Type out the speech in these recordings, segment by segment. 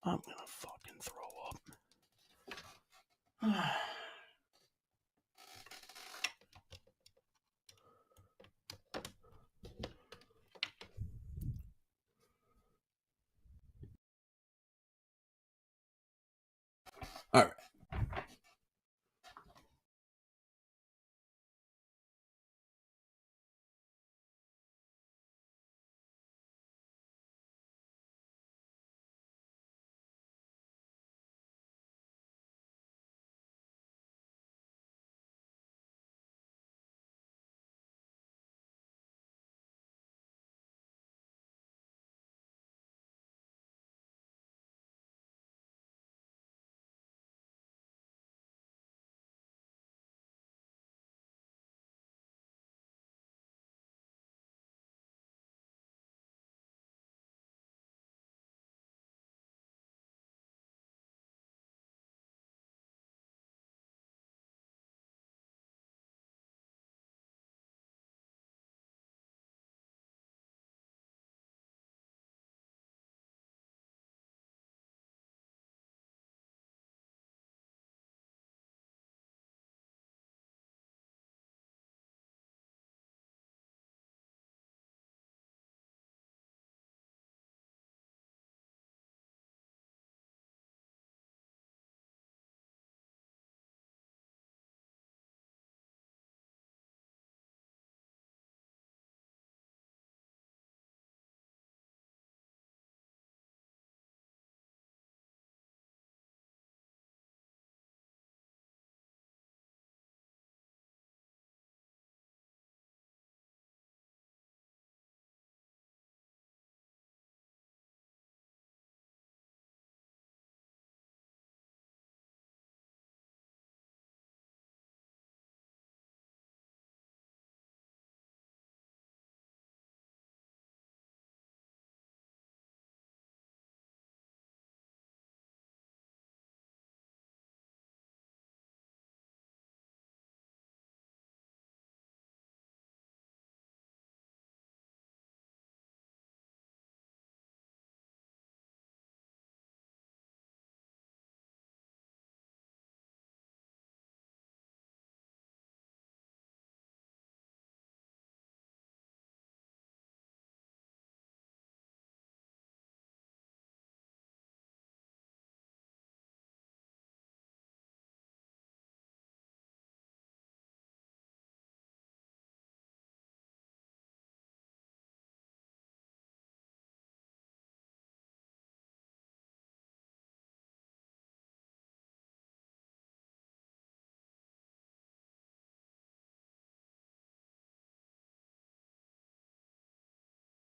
I'm gonna fucking throw up. All right.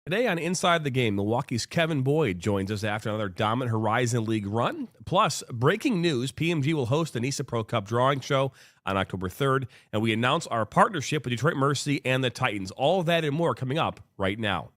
Today on Inside the Game, Milwaukee's Kevin Boyd joins us after another dominant Horizon League run. Plus, breaking news, PMG will host the NISA Pro Cup drawing show on October 3rd, and we announce our partnership with Detroit Mercy and the Titans. All of that and more coming up right now.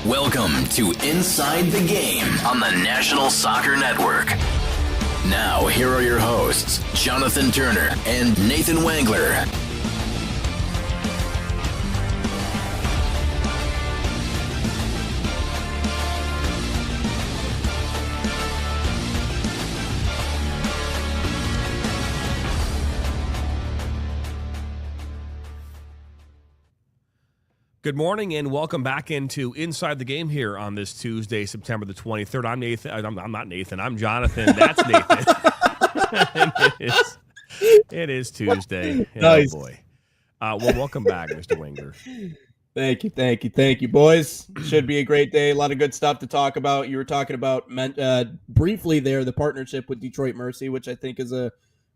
Welcome to Inside the Game on the National Soccer Network. Now, here are your hosts, Jonathan Turner and Nathan Wangler. Good morning and welcome back into Inside the Game here on this Tuesday, September the 23rd. I'm Nathan. I'm not Nathan. I'm Jonathan. That's Nathan. It is Tuesday. Nice. Oh, boy. Well, welcome back, Mr. Wangler. Thank you, boys. Should be a great day. A lot of good stuff to talk about. You were talking about briefly there the partnership with Detroit Mercy, which I think is a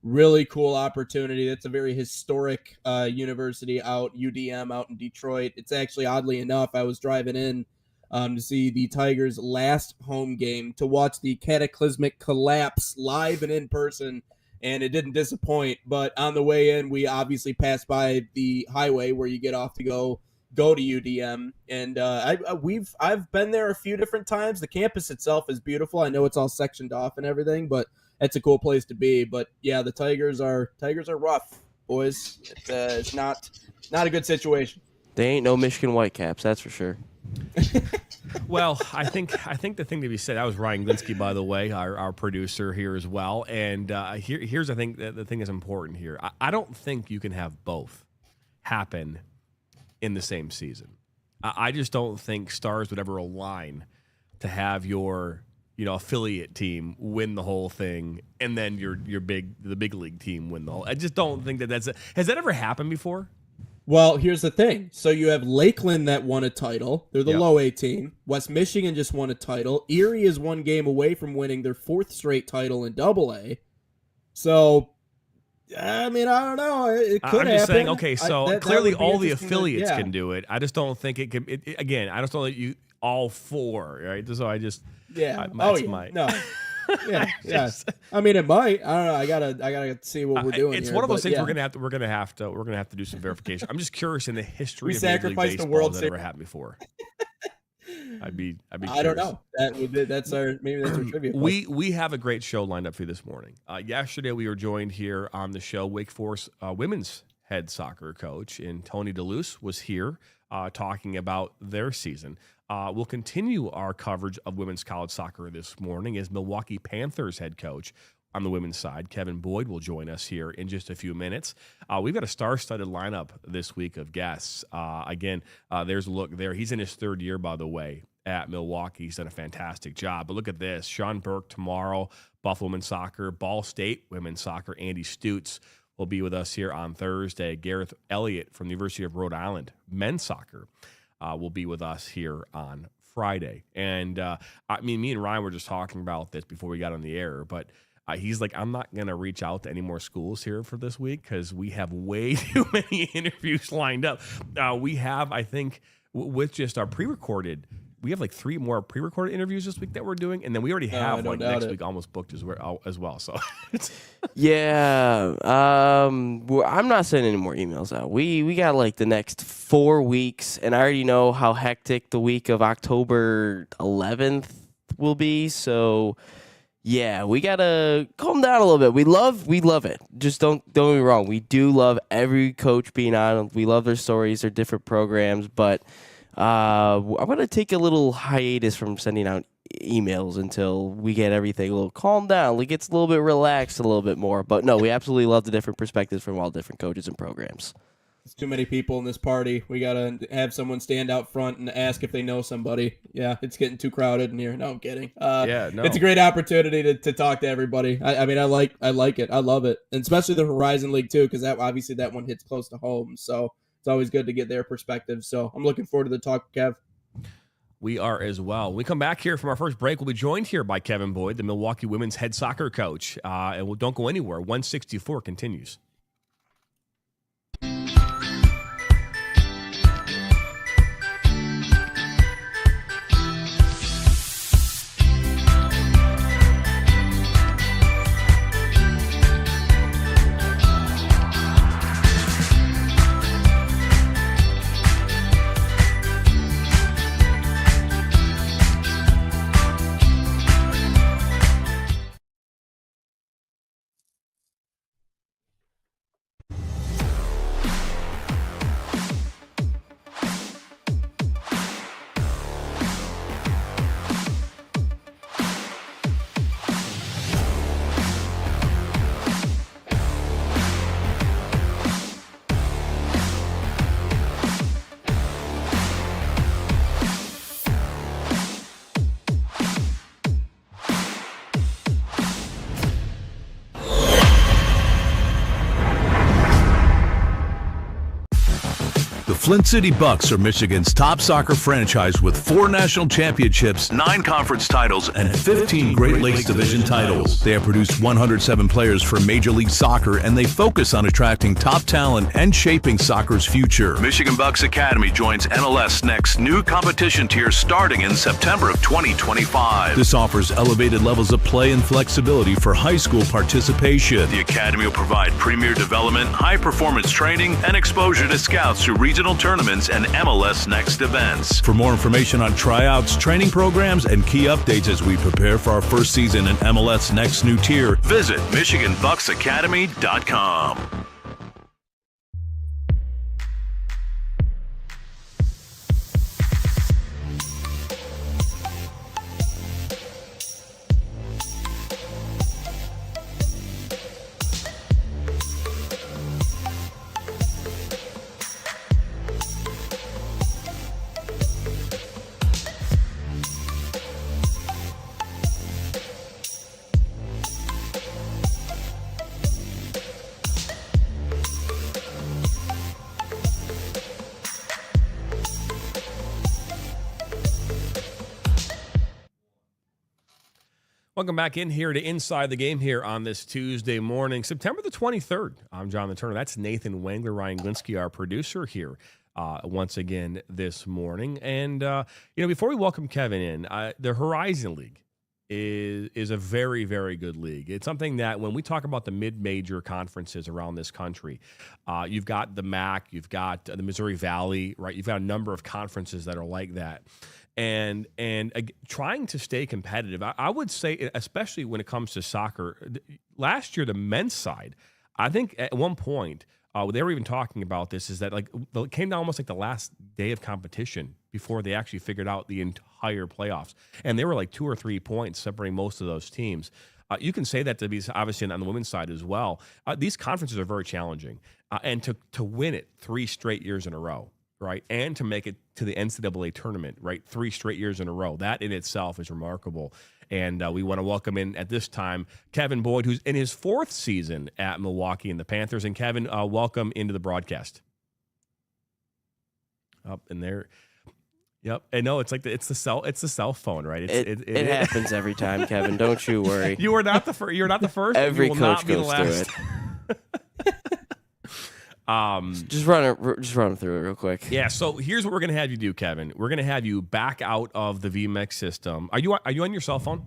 really cool opportunity. That's a very historic university UDM out in Detroit. It's actually, oddly enough, I was driving in to see the Tigers' last home game, to watch the cataclysmic collapse live and in person, and it didn't disappoint. But on the way in, we obviously passed by the highway where you get off to go go to UDM. And I've been there a few different times. The campus itself is beautiful. I know it's all sectioned off and everything, but it's a cool place to be. But yeah, the Tigers are rough, boys. It's not a good situation. They ain't no Michigan Whitecaps, that's for sure. Well, I think the thing to be said, that was Ryan Glinsky, by the way, our producer here as well. And here's I think the thing that's important here. I don't think you can have both happen in the same season. I just don't think stars would ever align to have your affiliate team win the whole thing and then the big league team win the whole. I just don't think has that ever happened before? Well, here's the thing. So you have Lakeland that won a title. They're the low A team. West Michigan just won a title. Erie is one game away from winning their 4th straight title in Double A. So, I mean, I don't know. It could happen. I'm just saying, okay, so clearly all the affiliates can can do it. I just don't think it can. Again, I just don't think you all 4, right? So I just no. Yeah. I mean, it might. I don't know. I gotta see what we're doing. It's here, one of those things yeah. we're gonna have to do some verification. I'm just curious in the history We of Major League sacrificed the Baseball World has that ever happened before. I'd be curious. I don't know. That's our trivia question. We have a great show lined up for you this morning. Yesterday we were joined here on the show. Wake Forest women's head soccer coach and Tony DeLuce was here talking about their season. We'll continue our coverage of women's college soccer this morning as Milwaukee Panthers head coach on the women's side, Kevin Boyd, will join us here in just a few minutes. We've got a star-studded lineup this week of guests. There's a look there. He's in his 3rd year, by the way, at Milwaukee. He's done a fantastic job. But look at this. Sean Burke tomorrow, Buffalo women's soccer, Ball State women's soccer. Andy Stutz will be with us here on Thursday. Gareth Elliott from the University of Rhode Island, men's soccer, will be with us here on Friday. And me and Ryan were just talking about this before we got on the air, but he's like, I'm not going to reach out to any more schools here for this week because we have way too many interviews lined up. We have, I think, with just our pre-recorded, we have like 3 more pre-recorded interviews this week that we're doing, and then we already have next week almost booked as well. So, yeah, I'm not sending any more emails out. We got like the next 4 weeks, and I already know how hectic the week of October 11th will be. So, yeah, we gotta calm down a little bit. We love it. Just don't get me wrong. We do love every coach being on. We love their stories, their different programs, but. I'm going to take a little hiatus from sending out emails until we get everything a little calmed down. It gets a little bit relaxed a little bit more. But no, we absolutely love the different perspectives from all different coaches and programs. There's too many people in this party. We got to have someone stand out front and ask if they know somebody. Yeah, it's getting too crowded in here. No, I'm kidding. It's a great opportunity to talk to everybody. I mean, I like it. I love it. And especially the Horizon League, too, because that one hits close to home. So it's always good to get their perspective. So I'm looking forward to the talk, Kev. We are as well. When we come back here from our first break, we'll be joined here by Kevin Boyd, the Milwaukee women's head soccer coach. And don't go anywhere. 164 continues. Flint City Bucks are Michigan's top soccer franchise with 4 national championships, 9 conference titles, and 15 Great Lakes Division titles. They have produced 107 players for Major League Soccer, and they focus on attracting top talent and shaping soccer's future. Michigan Bucks Academy joins NLS Next new competition tier starting in September of 2025. This offers elevated levels of play and flexibility for high school participation. The Academy will provide premier development, high-performance training, and exposure to scouts through regional regional tournaments, and MLS Next events. For more information on tryouts, training programs, and key updates as we prepare for our first season in MLS Next new tier, visit MichiganBucksAcademy.com. Welcome back in here to Inside the Game here on this Tuesday morning, September the 23rd. I'm Jonathan Turner. That's Nathan Wengler, Ryan Glinsky, our producer here once again this morning. And, before we welcome Kevin in, the Horizon League is a very, very good league. It's something that when we talk about the mid-major conferences around this country, you've got the MAC, you've got the Missouri Valley, right? You've got a number of conferences that are like that. And trying to stay competitive, I would say, especially when it comes to soccer. Last year, the men's side, I think at one point, they were even talking about this, is that it came down almost like the last day of competition before they actually figured out the entire playoffs. And they were like 2 or 3 points separating most of those teams. You can say that to be obviously on the women's side as well. These conferences are very challenging. And to win it 3 straight years in a row, right, and to make it to the NCAA tournament, right, 3 straight years in a row. That in itself is remarkable. And we want to welcome in at this time Kevin Boyd, who's in his 4th season at Milwaukee and the Panthers. And Kevin, welcome into the broadcast. Up in there. Yep. And no, it's like it's the cell phone, right? It happens every time, Kevin. Don't you worry. You are not the first. You're not the first. Every you will coach not be the goes last. through it. Just run through it real quick. Yeah, so here's what we're gonna have you do, Kevin. We're gonna have you back out of the VMix system. Are you on your cell phone?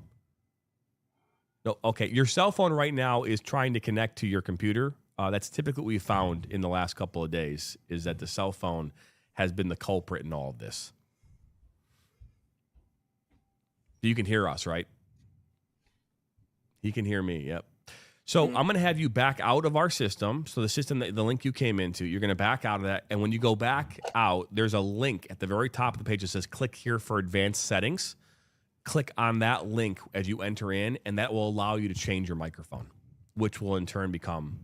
No, okay. Your cell phone right now is trying to connect to your computer. That's typically what we found in the last couple of days, is that the cell phone has been the culprit in all of this. You can hear us, right? He can hear me. Yep. So I'm going to have you back out of our system. So the system, the link you came into, you're going to back out of that. And when you go back out, there's a link at the very top of the page that says click here for advanced settings. Click on that link as you enter in, and that will allow you to change your microphone, which will in turn become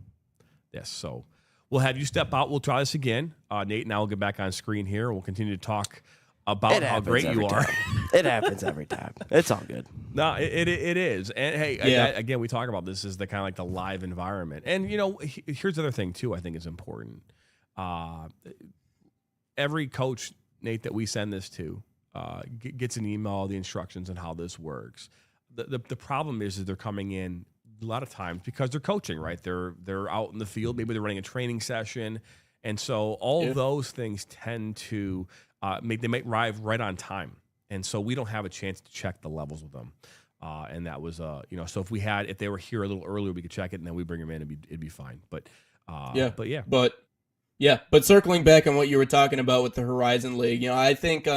this. So we'll have you step out. We'll try this again. Nate and I will get back on screen here. We'll continue to talk about how great you are. It happens every time. It's all good. No, it is. And hey, again, we talk about this as the kind of like the live environment. And here's the other thing too, I think is important. Every coach, Nate, that we send this to gets an email, the instructions on how this works. The problem is they're coming in a lot of times because they're coaching, right? They're out in the field, maybe they're running a training session. And so all those things tend to they might arrive right on time. And so we don't have a chance to check the levels with them. And that was, so if they were here a little earlier, we could check it and then we bring them in, it'd be fine. But circling back on what you were talking about with the Horizon League, I think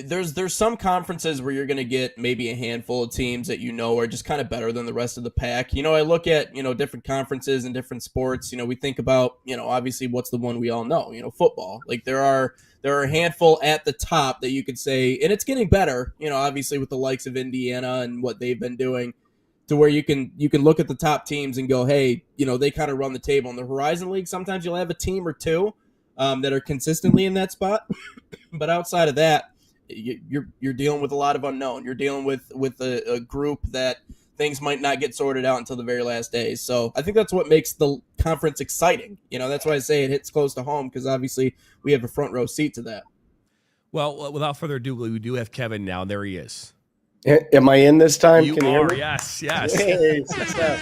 there's some conferences where you're going to get maybe a handful of teams that are just kind of better than the rest of the pack. I look at, different conferences and different sports. We think about, obviously what's the one we all know, football. Like there are a handful at the top that you could say, and it's getting better, obviously with the likes of Indiana and what they've been doing, to where you can look at the top teams and go, hey, they kind of run the table. In the Horizon League, sometimes you'll have a team or two that are consistently in that spot. But outside of that, you're dealing with a lot of unknown. You're dealing with a group that things might not get sorted out until the very last days. So I think that's what makes the conference exciting. That's why I say it hits close to home, because obviously we have a front row seat to that. Well, without further ado, we do have Kevin now. There he is. Am I in this time? You Can are, you hear me? yes. Hey, what's up?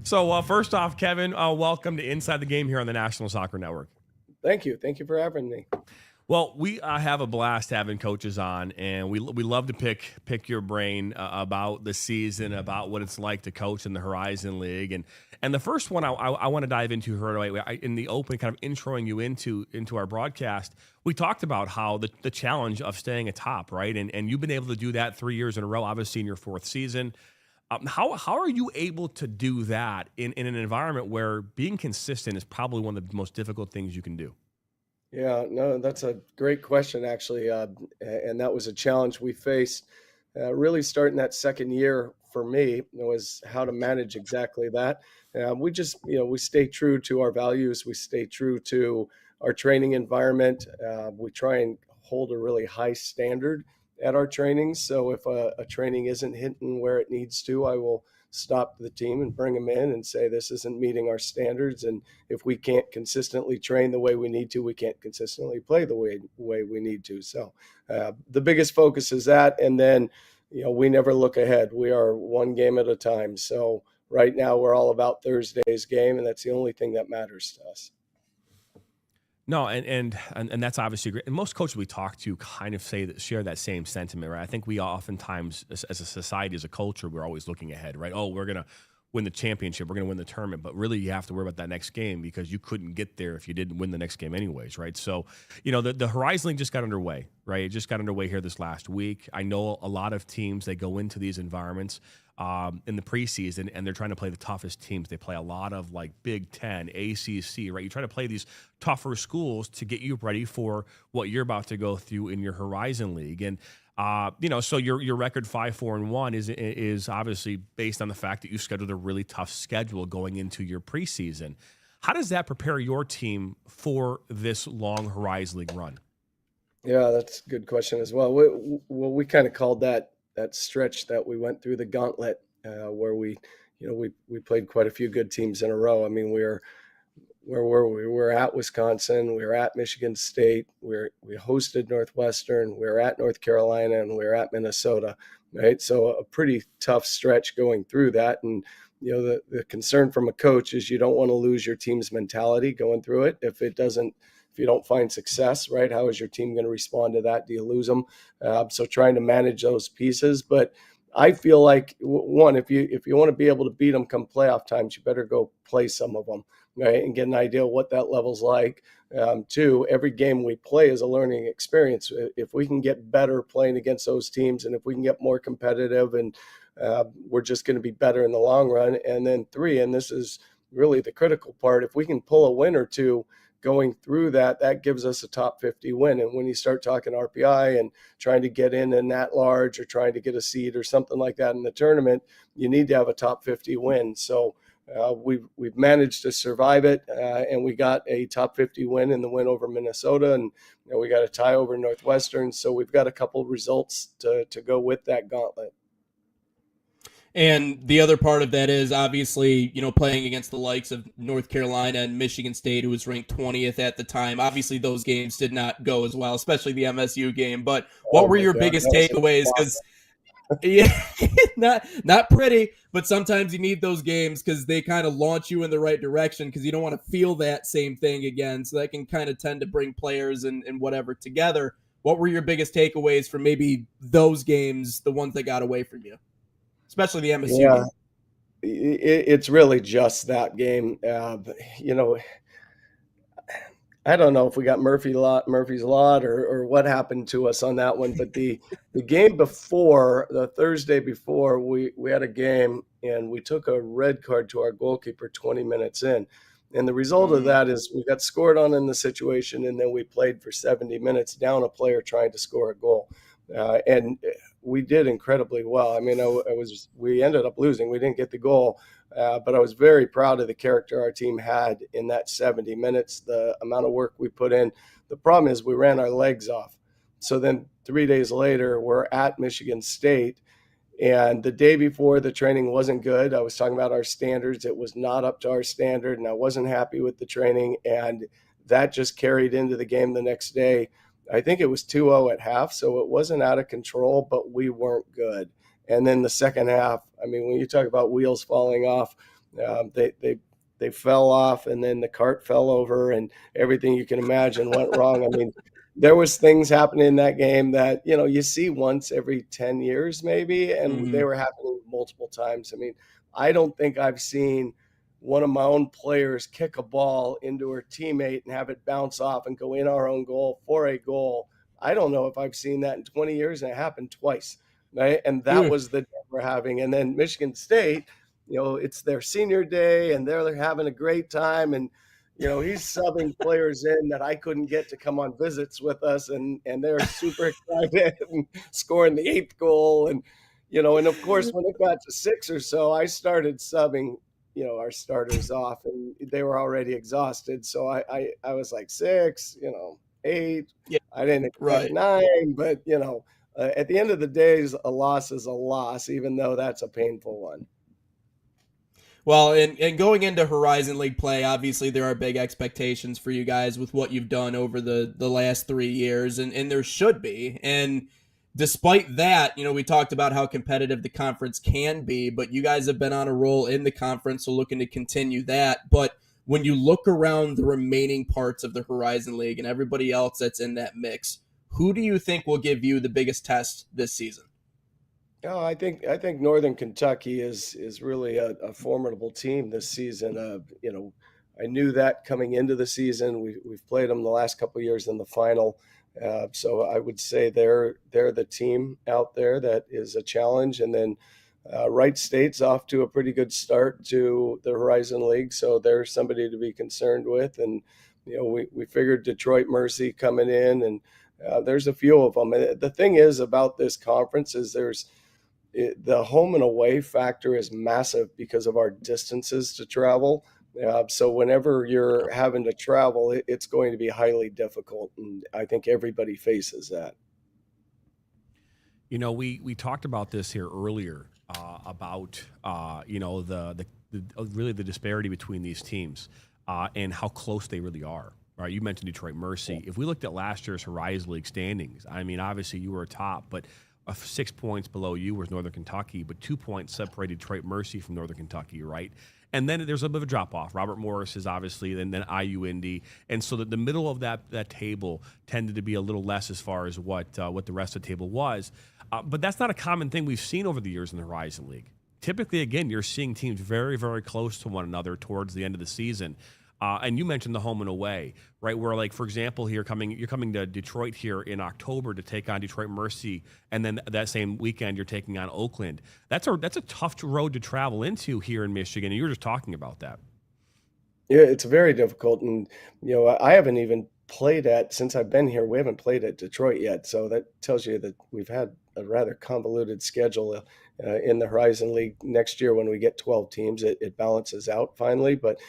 So first off, Kevin, welcome to Inside the Game here on the National Soccer Network. Thank you. Thank you for having me. Well, we have a blast having coaches on, and we love to pick your brain about the season, about what it's like to coach in the Horizon League, and the first one I want to dive into right away. In the open, kind of introing you into our broadcast, we talked about how the challenge of staying atop, right, and you've been able to do that 3 years in a row, obviously in your fourth season. How are you able to do that in an environment where being consistent is probably one of the most difficult things you can do? Yeah, no, that's a great question, actually. And that was a challenge we faced really starting that second year for me was how to manage exactly that. We just, we stay true to our values. We stay true to our training environment. We try and hold a really high standard at our trainings. So if a training isn't hitting where it needs to, I will stop the team and bring them in and say, this isn't meeting our standards. And if we can't consistently train the way we need to, we can't consistently play the way we need to. So the biggest focus is that. And then, we never look ahead. We are one game at a time. So right now we're all about Thursday's game, and that's the only thing that matters to us. No, and that's obviously great. And most coaches we talk to kind of share that same sentiment, right? I think we oftentimes, as a society, as a culture, we're always looking ahead, right? Oh, we're gonna win the championship, we're gonna win the tournament, but really you have to worry about that next game because you couldn't get there if you didn't win the next game anyways, right? So, the Horizon League just got underway, right? It just got underway here this last week. I know a lot of teams, they go into these environments in the preseason, and they're trying to play the toughest teams. They play a lot of like Big Ten, ACC, right? You try to play these tougher schools to get you ready for what you're about to go through in your Horizon League. And so your record 5-4-1 is obviously based on the fact that you scheduled a really tough schedule going into your preseason. How does that prepare your team for this long Horizon League run? Yeah, that's a good question as well. We kind of called that stretch that we went through the gauntlet, where we played quite a few good teams in a row. I mean, where were we? We were at Wisconsin, we were at Michigan State, we hosted Northwestern, we were at North Carolina, and we were at Minnesota, right? So a pretty tough stretch going through that. And the concern from a coach is you don't want to lose your team's mentality going through it. If you don't find success, right, how is your team going to respond to that? Do you lose them? So trying to manage those pieces. But I feel like, one, if you want to be able to beat them come playoff times, you better go play some of them, right, and get an idea of what that level's like. Two, every game we play is a learning experience. If we can get better playing against those teams, and if we can get more competitive, and we're just going to be better in the long run. And then three, and this is really the critical part, if we can pull a win or two going through that gives us a top 50 win. And when you start talking RPI and trying to get in that large or trying to get a seed or something like that in the tournament, you need to have a top 50 win. So we've managed to survive it, and we got a top 50 win in the win over Minnesota, and we got a tie over Northwestern. So we've got a couple results to go with that gauntlet. And the other part of that is obviously, playing against the likes of North Carolina and Michigan State, who was ranked 20th at the time. Obviously, those games did not go as well, especially the MSU game. But what were your biggest takeaways? Because not pretty, but sometimes you need those games because they kind of launch you in the right direction because you don't want to feel that same thing again. So that can kind of tend to bring players and whatever together. What were your biggest takeaways from maybe those games, the ones that got away from you? Especially the MSU game. It's really just that game. I don't know if we got Murphy's Lot or what happened to us on that one, but the game before, the Thursday before, we had a game and we took a red card to our goalkeeper 20 minutes in. And the result of that is we got scored on in the situation, and then we played for 70 minutes down a player trying to score a goal. And we did incredibly well. I mean, we ended up losing. We didn't get the goal, but I was very proud of the character our team had in that 70 minutes, the amount of work we put in. The problem is we ran our legs off. So then 3 days later, we're at Michigan State, and the day before, the training wasn't good. I was talking about our standards. It was not up to our standard, and I wasn't happy with the training, and that just carried into the game the next day. I think it was 2-0 at half, so it wasn't out of control, but we weren't good. And then the second half, I mean, when you talk about wheels falling off, they fell off, and then the cart fell over, and everything you can imagine went wrong. I mean, there was things happening in that game that, you see once every 10 years maybe, and they were happening multiple times. I mean, I don't think I've seen one of my own players kick a ball into her teammate and have it bounce off and go in our own goal for a goal. I don't know if I've seen that in 20 years, and it happened twice, right? And that was the day we're having. And then Michigan State, it's their senior day, and they're having a great time, and he's subbing players in that I couldn't get to come on visits with us, and they're super excited and scoring the 8th goal. And, and of course, when it got to 6 or so, I started subbing, our starters off, and they were already exhausted. So I was like 6, 8. Yeah. I didn't expect 9, but, at the end of the day, a loss is a loss, even though that's a painful one. Well, and going into Horizon League play, obviously there are big expectations for you guys with what you've done over the last 3 years, and there should be. And despite that, we talked about how competitive the conference can be, but you guys have been on a roll in the conference, so looking to continue that. But when you look around the remaining parts of the Horizon League and everybody else that's in that mix, who do you think will give you the biggest test this season? No, I think Northern Kentucky is really a formidable team this season. I knew that coming into the season. We've played them the last couple of years in the final, so I would say they're the team out there that is a challenge. And then Wright State's off to a pretty good start to the Horizon League, so they're somebody to be concerned with. And we figured Detroit Mercy coming in, and there's a few of them. And the thing is about this conference is the home and away factor is massive because of our distances to travel. So whenever you're having to travel, it's going to be highly difficult. And I think everybody faces that. We talked about this here earlier about, the really the disparity between these teams and how close they really are. Right, you mentioned Detroit Mercy. If we looked at last year's Horizon League standings, I mean, obviously you were a top, but 6 points below you was Northern Kentucky, but 2 points separated Detroit Mercy from Northern Kentucky, right? And then there's a bit of a drop-off. Robert Morris is obviously, and then IU Indy. And so the middle of that table tended to be a little less as far as what the rest of the table was. But that's not a common thing we've seen over the years in the Horizon League. Typically, again, you're seeing teams very, very close to one another towards the end of the season. And you mentioned the home and away, right? Where, like, for example, you're coming to Detroit here in October to take on Detroit Mercy, and then that same weekend you're taking on Oakland. That's a tough road to travel into here in Michigan, and you were just talking about that. Yeah, it's very difficult, and I haven't even played since I've been here. We haven't played at Detroit yet, so that tells you that we've had a rather convoluted schedule in the Horizon League. Next year, when we get 12 teams, it balances out finally. But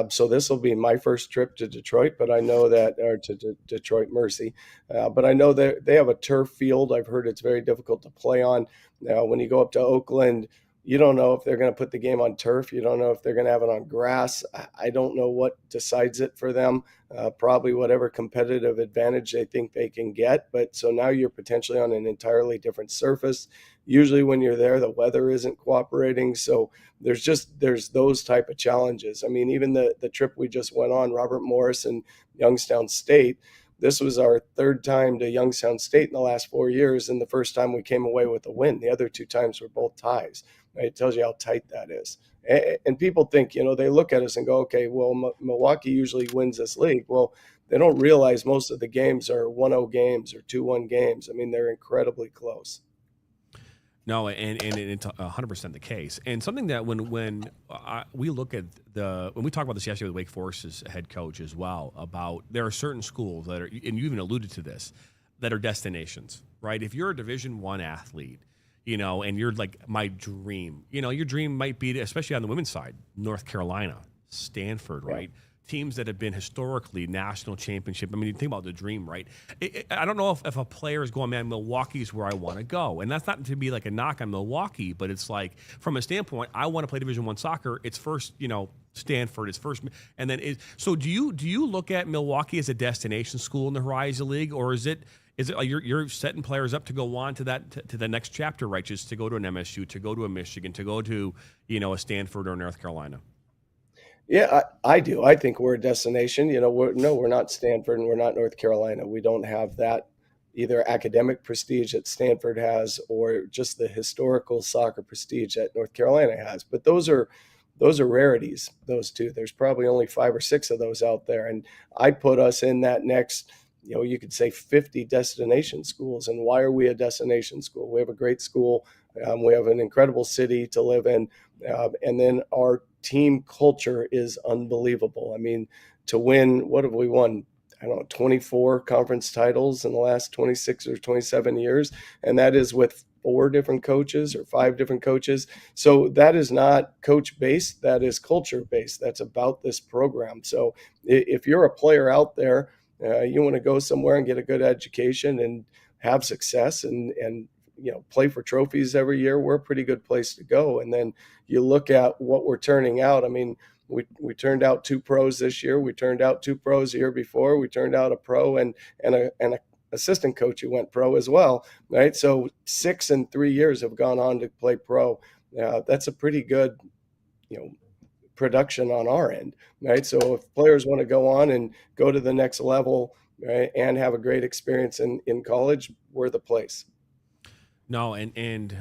so this will be my first trip to Detroit, but I know that, or to Detroit Mercy, but I know that they have a turf field. I've heard it's very difficult to play on. Now, when you go up to Oakland, you don't know if they're going to put the game on turf. You don't know if they're going to have it on grass. I don't know what decides it for them. Probably whatever competitive advantage they think they can get. But so now you're potentially on an entirely different surface. Usually when you're there, the weather isn't cooperating. So there's those type of challenges. I mean, even the trip we just went on, Robert Morris and Youngstown State, this was our third time to Youngstown State in the last 4 years, and the first time we came away with a win. The other 2 times were both ties. Right? It tells you how tight that is. And people think, they look at us and go, okay, well, Milwaukee usually wins this league. Well, they don't realize most of the games are 1-0 games or 2-1 games. I mean, they're incredibly close. No, and it's 100% the case. And something that when we look at when we talked about this yesterday with Wake Forest's head coach as well, about there are certain schools that are, and you even alluded to this, that are destinations, right? If you're a Division I athlete, and you're like, my dream, your dream might be, especially on the women's side, North Carolina, Stanford, right? Teams that have been historically national championship. I mean, you think about the dream, right? I don't know if a player is going, man, Milwaukee's where I want to go. And that's not to be like a knock on Milwaukee, but it's like, from a standpoint, I want to play Division I soccer. It's first, Stanford, it's first. And then, so do you look at Milwaukee as a destination school in the Horizon League, or is it like you're setting players up to go on to that to the next chapter, right? Just to go to an MSU, to go to a Michigan, to go to, a Stanford or North Carolina? Yeah, I do. I think we're a destination. We're not Stanford and we're not North Carolina. We don't have that either academic prestige that Stanford has or just the historical soccer prestige that North Carolina has. But those are rarities, those two. There's probably only 5 or 6 of those out there. And I put us in that next, you could say 50 destination schools. And why are we a destination school? We have a great school. We have an incredible city to live in. And then our team culture is unbelievable. I mean, to win, what have we won? I don't know, 24 conference titles in the last 26 or 27 years. And that is with 4 different coaches or 5 different coaches. So that is not coach based. That is culture based. That's about this program. So if you're a player out there, you want to go somewhere and get a good education and have success and play for trophies every year, we're a pretty good place to go. And then you look at what we're turning out. I mean, we turned out 2 pros this year. We turned out 2 pros the year before. We turned out a pro and a assistant coach who went pro as well, right? So 6 in 3 years have gone on to play pro. That's a pretty good, production on our end, right? So if players want to go on and go to the next level, right, and have a great experience in college, we're the place. No, and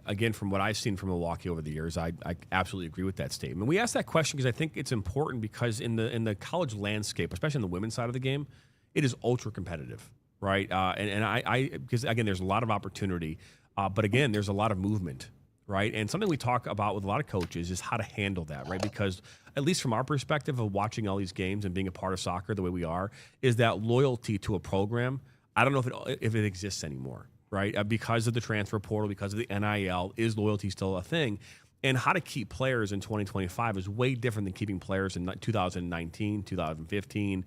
again, from what I've seen from Milwaukee over the years, I absolutely agree with that statement. We asked that question because I think it's important because in the college landscape, especially on the women's side of the game, it is ultra competitive, right? And I because again, there's a lot of opportunity, but again, there's a lot of movement, right? And something we talk about with a lot of coaches is how to handle that, right? Because at least from our perspective of watching all these games and being a part of soccer the way we are, is that loyalty to a program. I don't know if it exists anymore. Right, because of the transfer portal, because of the NIL, is loyalty still a thing? And how to keep players in 2025 is way different than keeping players in 2019, 2015,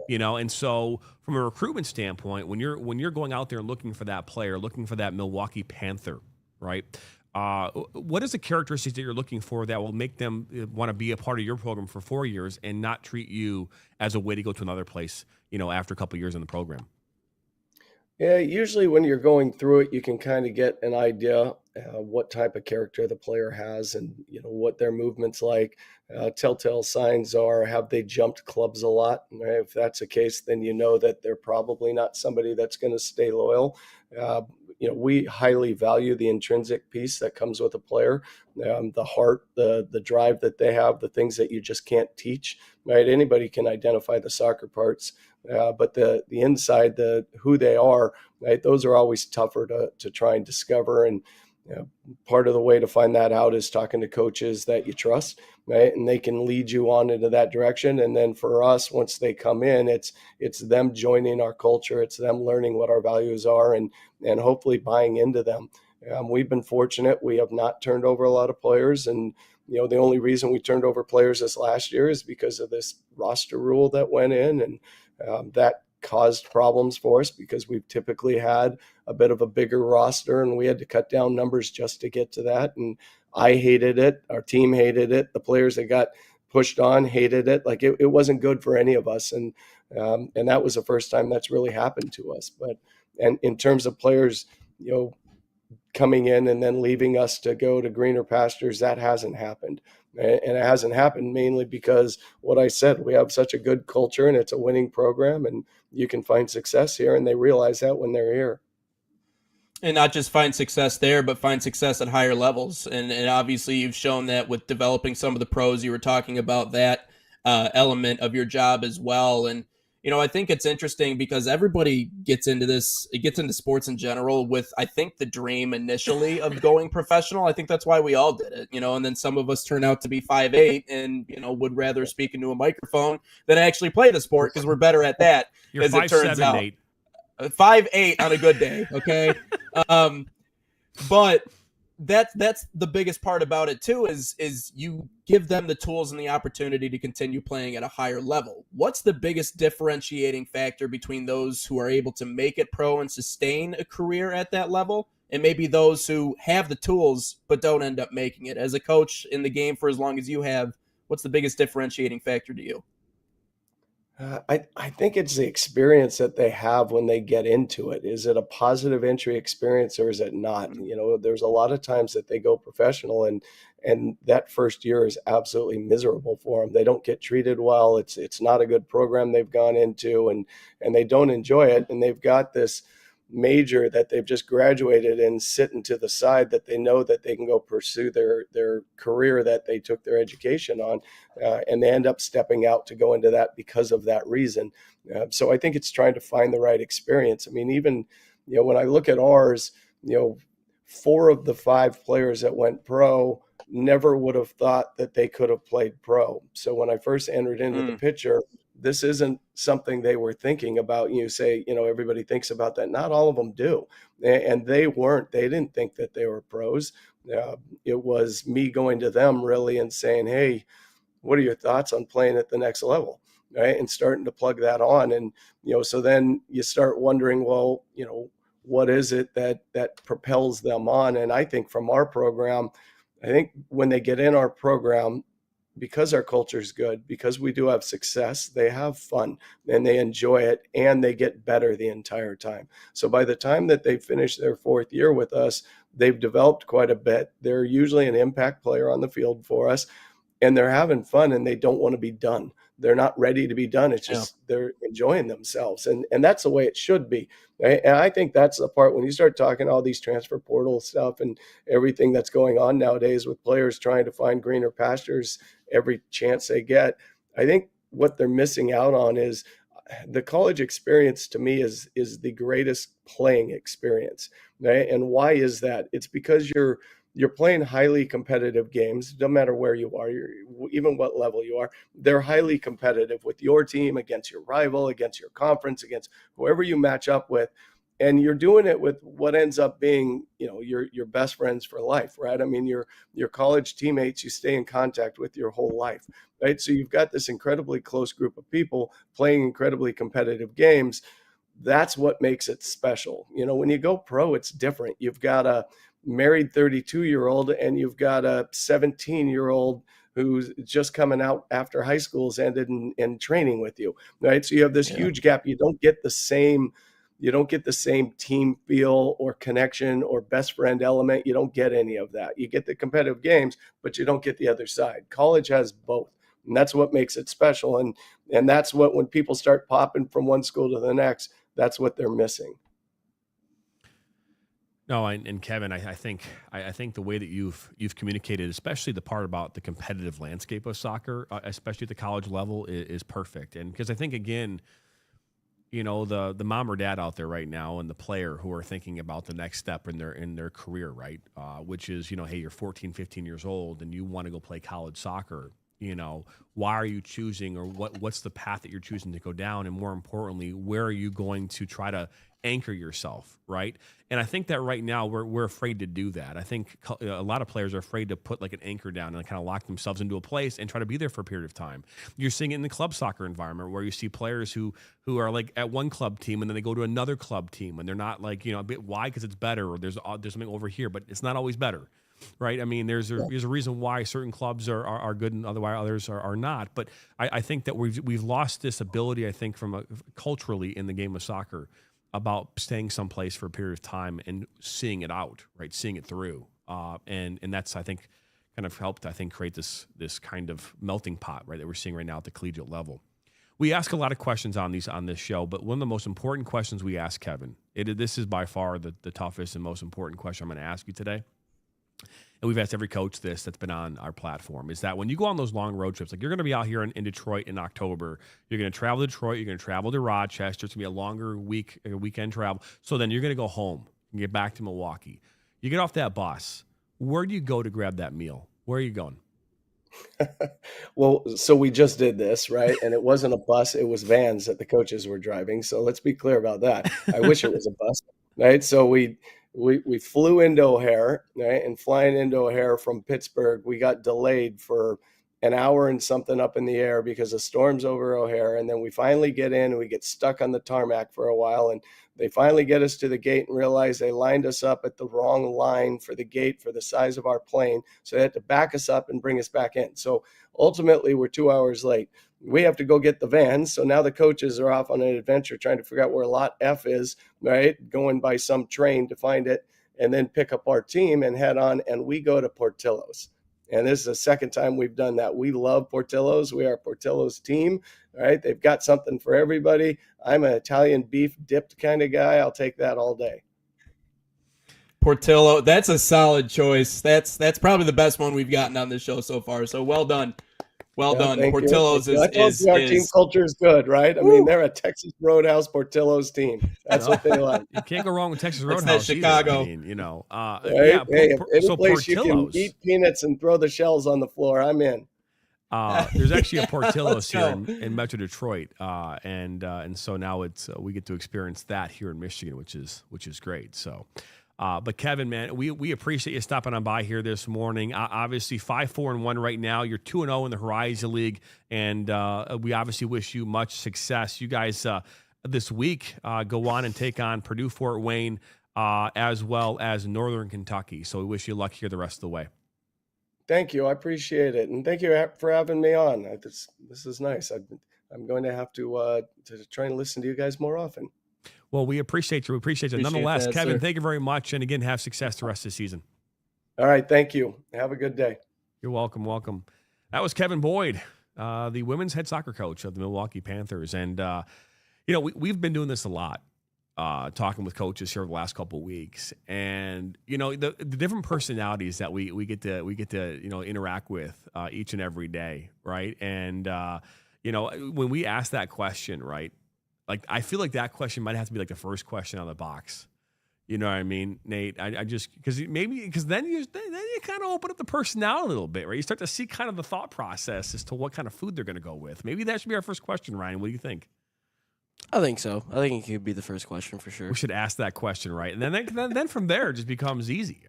And so, from a recruitment standpoint, when you're going out there and looking for that player, looking for that Milwaukee Panther, right? What is the characteristics that you're looking for that will make them want to be a part of your program for 4 years and not treat you as a way to go to another place, after a couple of years in the program? Yeah, usually when you're going through it, you can kind of get an idea what type of character the player has and what their movements like. Telltale signs are, have they jumped clubs a lot? Right? If that's the case, then you know that they're probably not somebody that's going to stay loyal. We highly value the intrinsic piece that comes with a player, the heart, the drive that they have, the things that you just can't teach. Right? Anybody can identify the soccer parts. But the inside, who they are, right? Those are always tougher to try and discover. And part of the way to find that out is talking to coaches that you trust, right? And they can lead you on into that direction. And then for us, once they come in, it's them joining our culture. It's them learning what our values are and hopefully buying into them. We've been fortunate. We have not turned over a lot of players. And the only reason we turned over players this last year is because of this roster rule that went in, and that caused problems for us because we've typically had a bit of a bigger roster and we had to cut down numbers just to get to that. And I hated it. Our team hated it. The players that got pushed on hated it. Like it wasn't good for any of us. And that was the first time that's really happened to us. And in terms of players, coming in and then leaving us to go to greener pastures, that hasn't happened. And it hasn't happened mainly because what I said, we have such a good culture and it's a winning program and you can find success here, and they realize that when they're here. And not just find success there, but find success at higher levels. And obviously you've shown that with developing some of the pros. You were talking about that element of your job as well. And I think it's interesting because everybody gets into this, it gets into sports in general with, I think, the dream initially of going professional. I think that's why we all did it, and then some of us turn out to be 5'8" and, would rather speak into a microphone than actually play the sport because we're better at that. You're as it turns 5'7", out. Nate. 5'8" on a good day. Okay. But that's the biggest part about it too, is you give them the tools and the opportunity to continue playing at a higher level. What's the biggest differentiating factor between those who are able to make it pro and sustain a career at that level and maybe those who have the tools but don't end up making it? As a coach in the game for as long as you have, what's the biggest differentiating factor to you? I think it's the experience that they have when they get into it. Is it a positive entry experience or is it not? There's a lot of times that they go professional and And that first year is absolutely miserable for them. They don't get treated well. It's not a good program they've gone into, and they don't enjoy it. And they've got this major that they've just graduated in sitting to the side that they know that they can go pursue their career that they took their education on, and they end up stepping out to go into that because of that reason. So I think it's trying to find the right experience. I mean, even when I look at ours, 4 of the 5 players that went pro never would have thought that they could have played pro. So when I first entered into the picture, this isn't something they were thinking about. You say, everybody thinks about that. Not all of them do. And they didn't think that they were pros. It was me going to them really and saying, hey, what are your thoughts on playing at the next level? Right. And starting to plug that on. And, so then you start wondering, well, what is it that propels them on? And I think from our program, I think when they get in our program, because our culture is good, because we do have success, they have fun and they enjoy it and they get better the entire time. So by the time that they finish their 4th year with us, they've developed quite a bit. They're usually an impact player on the field for us, and they're having fun and they don't want to be done. They're not ready to be done. It's just they're enjoying themselves. And that's the way it should be. Right? And I think that's the part when you start talking all these transfer portal stuff and everything that's going on nowadays with players trying to find greener pastures every chance they get. I think what they're missing out on is the college experience. To me is the greatest playing experience. Right? And why is that? It's because you're playing highly competitive games. No matter where you are, even what level you are, they're highly competitive with your team, against your rival, against your conference, against whoever you match up with. And you're doing it with what ends up being, your best friends for life, right? I mean, your college teammates you stay in contact with your whole life, right? So you've got this incredibly close group of people playing incredibly competitive games. That's what makes it special. When you go pro, it's different. You've got a married 32-year-old and you've got a 17-year-old who's just coming out after high school's ended and training with you, right? So you have this huge gap. You don't get the same team feel or connection or best friend element. You don't get any of that. You get the competitive games, but you don't get the other side. College has both, and that's what makes it special. And that's what, when people start popping from one school to the next, that's what they're missing. No, and Kevin, I think the way that you've communicated, especially the part about the competitive landscape of soccer, especially at the college level, is perfect. And because I think, again, the mom or dad out there right now and the player who are thinking about the next step in their career, right, which is, hey, you're 14, 15 years old and you want to go play college soccer. Why are you choosing, or what's the path that you're choosing to go down? And more importantly, where are you going to try to anchor yourself, right? And I think that right now we're afraid to do that. I think a lot of players are afraid to put like an anchor down and kind of lock themselves into a place and try to be there for a period of time. You're seeing it in the club soccer environment where you see players who are like at one club team and then they go to another club team and they're not like, a bit, why? Because it's better, or there's something over here, but it's not always better. Right. I mean, there's a reason why certain clubs are good and otherwise others are not. But I think that we've lost this ability, I think, from culturally in the game of soccer, about staying someplace for a period of time and seeing it out, right, seeing it through. And that's, I think, kind of helped, I think, create this kind of melting pot, right, that we're seeing right now at the collegiate level. We ask a lot of questions on this show, but one of the most important questions we ask, Kevin, this is by far the toughest and most important question I'm going to ask you today. And we've asked every coach that's been on our platform, is that when you go on those long road trips, like you're going to be out here in Detroit in October, you're going to travel to Detroit, you're going to travel to Rochester, it's going to be a longer weekend travel. So then you're going to go home and get back to Milwaukee. You get off that bus. Where do you go to grab that meal? Where are you going? Well, so we just did this, right? And it wasn't a bus, it was vans that the coaches were driving. So let's be clear about that. I wish it was a bus, right? So we flew into O'Hare, right? And flying into O'Hare from Pittsburgh, we got delayed for an hour and something up in the air because of storms over O'Hare. And then we finally get in and we get stuck on the tarmac for a while. And they finally get us to the gate and realize they lined us up at the wrong line for the gate for the size of our plane. So they had to back us up and bring us back in. So ultimately, we're 2 hours late. We have to go get the vans. So now the coaches are off on an adventure trying to figure out where Lot F is, right? Going by some train to find it and then pick up our team and head on. And we go to Portillo's. And this is the second time we've done that. We love Portillo's. We are Portillo's team. All right. They've got something for everybody. I'm an Italian beef dipped kind of guy. I'll take that all day. Portillo, that's a solid choice. That's probably the best one we've gotten on this show so far. So well done. Well done. Portillo's our team culture is good, right? I mean, they're a Texas Roadhouse Portillo's team. That's what they like. You can't go wrong with Texas Roadhouse. That's Chicago. I mean, Right? Yeah. Any place you can eat peanuts and throw the shells on the floor, I'm in. There's actually a Portillo's here in Metro Detroit, and so now it's we get to experience that here in Michigan, which is great. So. But Kevin, man, we appreciate you stopping on by here this morning. Obviously, 5-4-1 right now. You're 2-0 in the Horizon League, and we obviously wish you much success. You guys this week go on and take on Purdue Fort Wayne as well as Northern Kentucky. So we wish you luck here the rest of the way. Thank you. I appreciate it, and thank you for having me on. This is nice. I'm going to have to try and listen to you guys more often. Well, we appreciate you. We appreciate you. Nonetheless, that, Kevin, thank you very much. And again, have success the rest of the season. All right. Thank you. Have a good day. You're welcome. Welcome. That was Kevin Boyd, the women's head soccer coach of the Milwaukee Panthers. And, we've been doing this a lot, talking with coaches here over the last couple of weeks. And, the different personalities that we get to interact with each and every day. Right. And, when we ask that question, right, like, I feel like that question might have to be like the first question on the box. You know what I mean, Nate? I just because then you kind of open up the personality a little bit, right? You start to see kind of the thought process as to what kind of food they're going to go with. Maybe that should be our first question, Ryan. What do you think? I think so. I think it could be the first question for sure. We should ask that question, right? And then from there, it just becomes easy,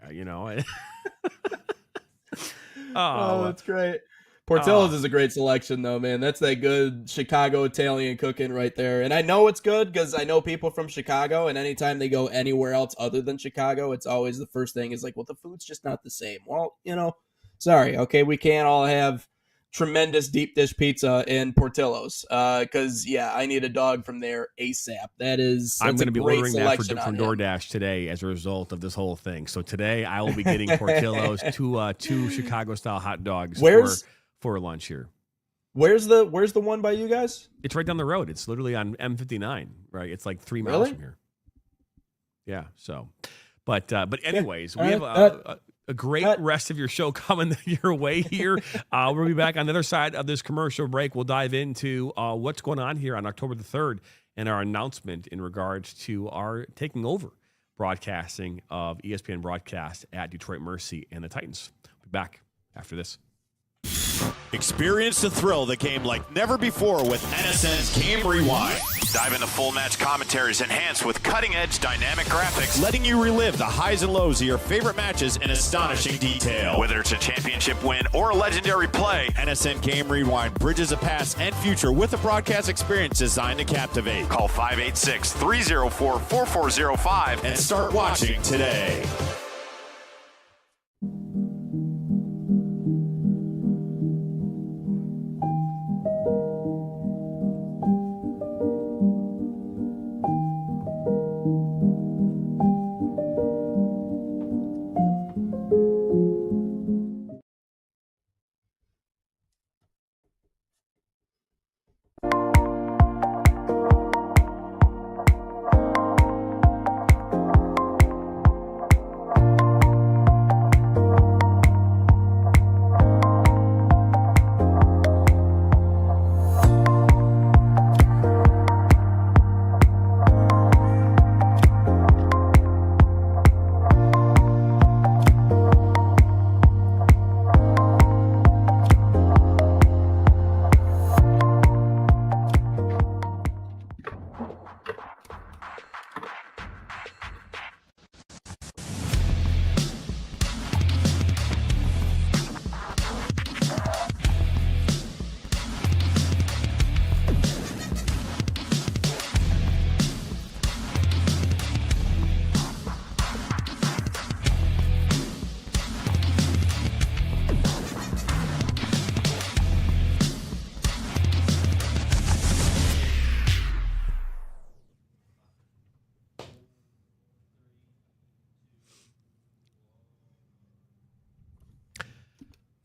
Oh, that's great. Portillo's is a great selection, though, man. That's that good Chicago Italian cooking right there. And I know it's good because I know people from Chicago, and anytime they go anywhere else other than Chicago, it's always the first thing is like, well, the food's just not the same. Well, sorry, okay, we can't all have tremendous deep dish pizza in Portillo's because, I need a dog from there ASAP. I'm going to be ordering that from DoorDash today as a result of this whole thing. So today I will be getting Portillo's two Chicago-style hot dogs for lunch here. Where's the one by you guys? It's right down the road. It's literally on M59, right? It's like 3 miles from here. Yeah. So, but anyways, we have a great rest of your show coming your way here. We'll be back on the other side of this commercial break. We'll dive into what's going on here on October the 3rd and our announcement in regards to our taking over broadcasting of ESPN broadcast at Detroit Mercy and the Titans. We'll be back after this. Experience the thrill of the game like never before with NSN's Game Rewind. Dive into full match commentaries enhanced with cutting-edge dynamic graphics, letting you relive the highs and lows of your favorite matches in astonishing detail. Whether it's a championship win or a legendary play, NSN Game Rewind bridges the past and future with a broadcast experience designed to captivate. Call 586-304-4405 and start watching today.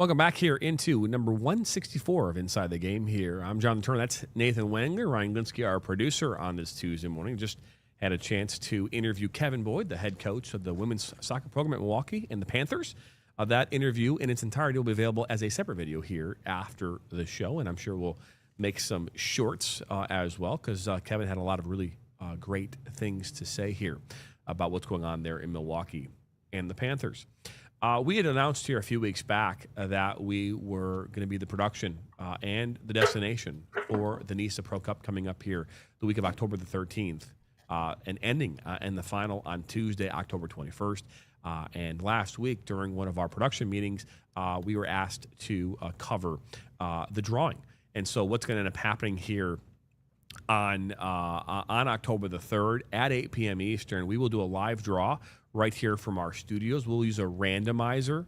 Welcome back here into number 164 of Inside the Game here. I'm Jonathan Turner. That's Nathan Wengler. Ryan Glinsky, our producer on this Tuesday morning. Just had a chance to interview Kevin Boyd, the head coach of the women's soccer program at Milwaukee and the Panthers. That interview in its entirety will be available as a separate video here after the show, and I'm sure we'll make some shorts as well, because Kevin had a lot of really great things to say here about what's going on there in Milwaukee and the Panthers. We had announced here a few weeks back that we were going to be the production and the destination for the NISA Pro Cup coming up here the week of October the 13th and ending in the final on Tuesday, October 21st. And last week, during one of our production meetings, we were asked to cover the drawing. And so what's going to end up happening here on October the 3rd at 8 p.m. Eastern, we will do a live draw right here from our studios. We'll use a randomizer,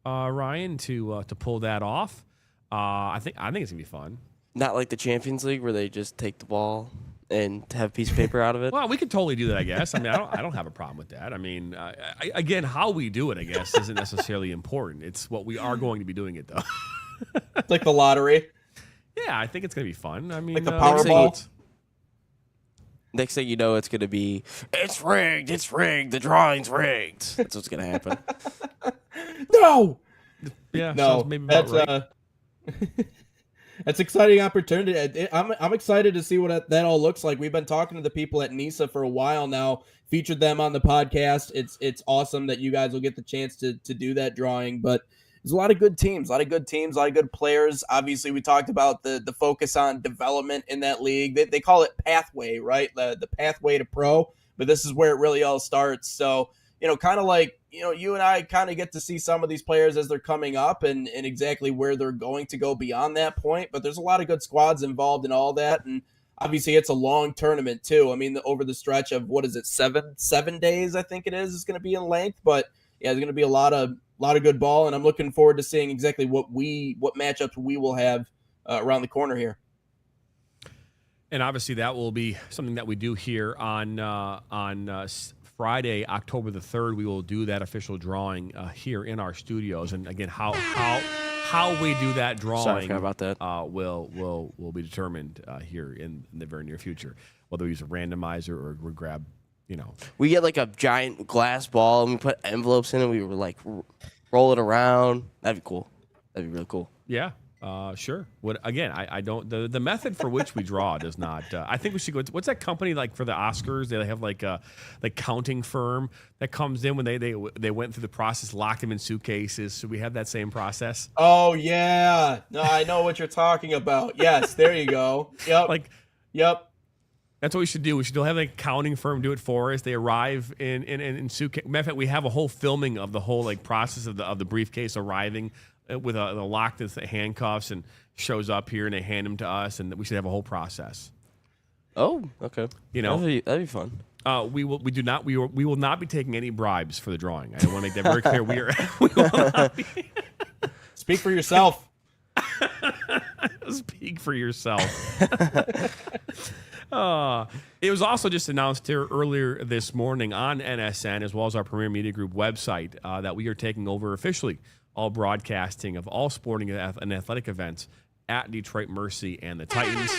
Ryan, to pull that off. I think it's going to be fun. Not like the Champions League where they just take the ball and have a piece of paper out of it. Well, we could totally do that, I guess. I mean, I don't have a problem with that. I mean, again, how we do it, I guess, isn't necessarily important. It's what we are going to be doing it, though. It's like the lottery. Yeah, I think it's going to be fun. I mean, Like the Powerball. Next thing you know, it's going to be, it's rigged, the drawing's rigged. That's what's going to happen. No. Yeah, No, sounds maybe about that's right. that's exciting opportunity. I'm excited to see what that all looks like. We've been talking to the people at NISA for a while now. Featured them on the podcast. It's awesome that you guys will get the chance to do that drawing. But there's a lot of good teams, a lot of good players. Obviously, we talked about the focus on development in that league. They call it pathway, right? The pathway to pro. But this is where it really all starts. So, kind of like, you and I kind of get to see some of these players as they're coming up and exactly where they're going to go beyond that point. But there's a lot of good squads involved in all that. And obviously it's a long tournament too. I mean, over the stretch of, 7 days, I think it is going to be in length. But yeah, there's going to be a lot of good ball. And I'm looking forward to seeing exactly what matchups we will have around the corner here. And obviously that will be something that we do here on Friday, October the 3rd. We will do that official drawing here in our studios. And again, how we do that drawing Sorry, I forgot about that. will be determined here in the very near future. Whether we use a randomizer or we grab, We get like a giant glass ball and we put envelopes in it. We were like roll it around. That'd be cool. That'd be really cool. Yeah. Sure. I don't. The method for which we draw does not. I think we should go. What's that company like for the Oscars? They have like a counting firm that comes in when they went through the process, locked them in suitcases. Should we have that same process? Oh yeah. No, I know what you're talking about. Yes, there you go. Yep. Yep. That's what we should do. We should have an accounting firm do it for us. They arrive in suitcase. Matter of fact, we have a whole filming of the whole process of the briefcase arriving with a lock that's handcuffs and shows up here, and they hand them to us, and we should have a whole process. Oh, okay. That'd be fun. We will not be taking any bribes for the drawing. I want to make that very clear. We will not be. Speak for yourself. Speak for yourself. It was also just announced here earlier this morning on NSN, as well as our Premier Media Group website, that we are taking over officially all broadcasting of all sporting and athletic events at Detroit Mercy and the Titans.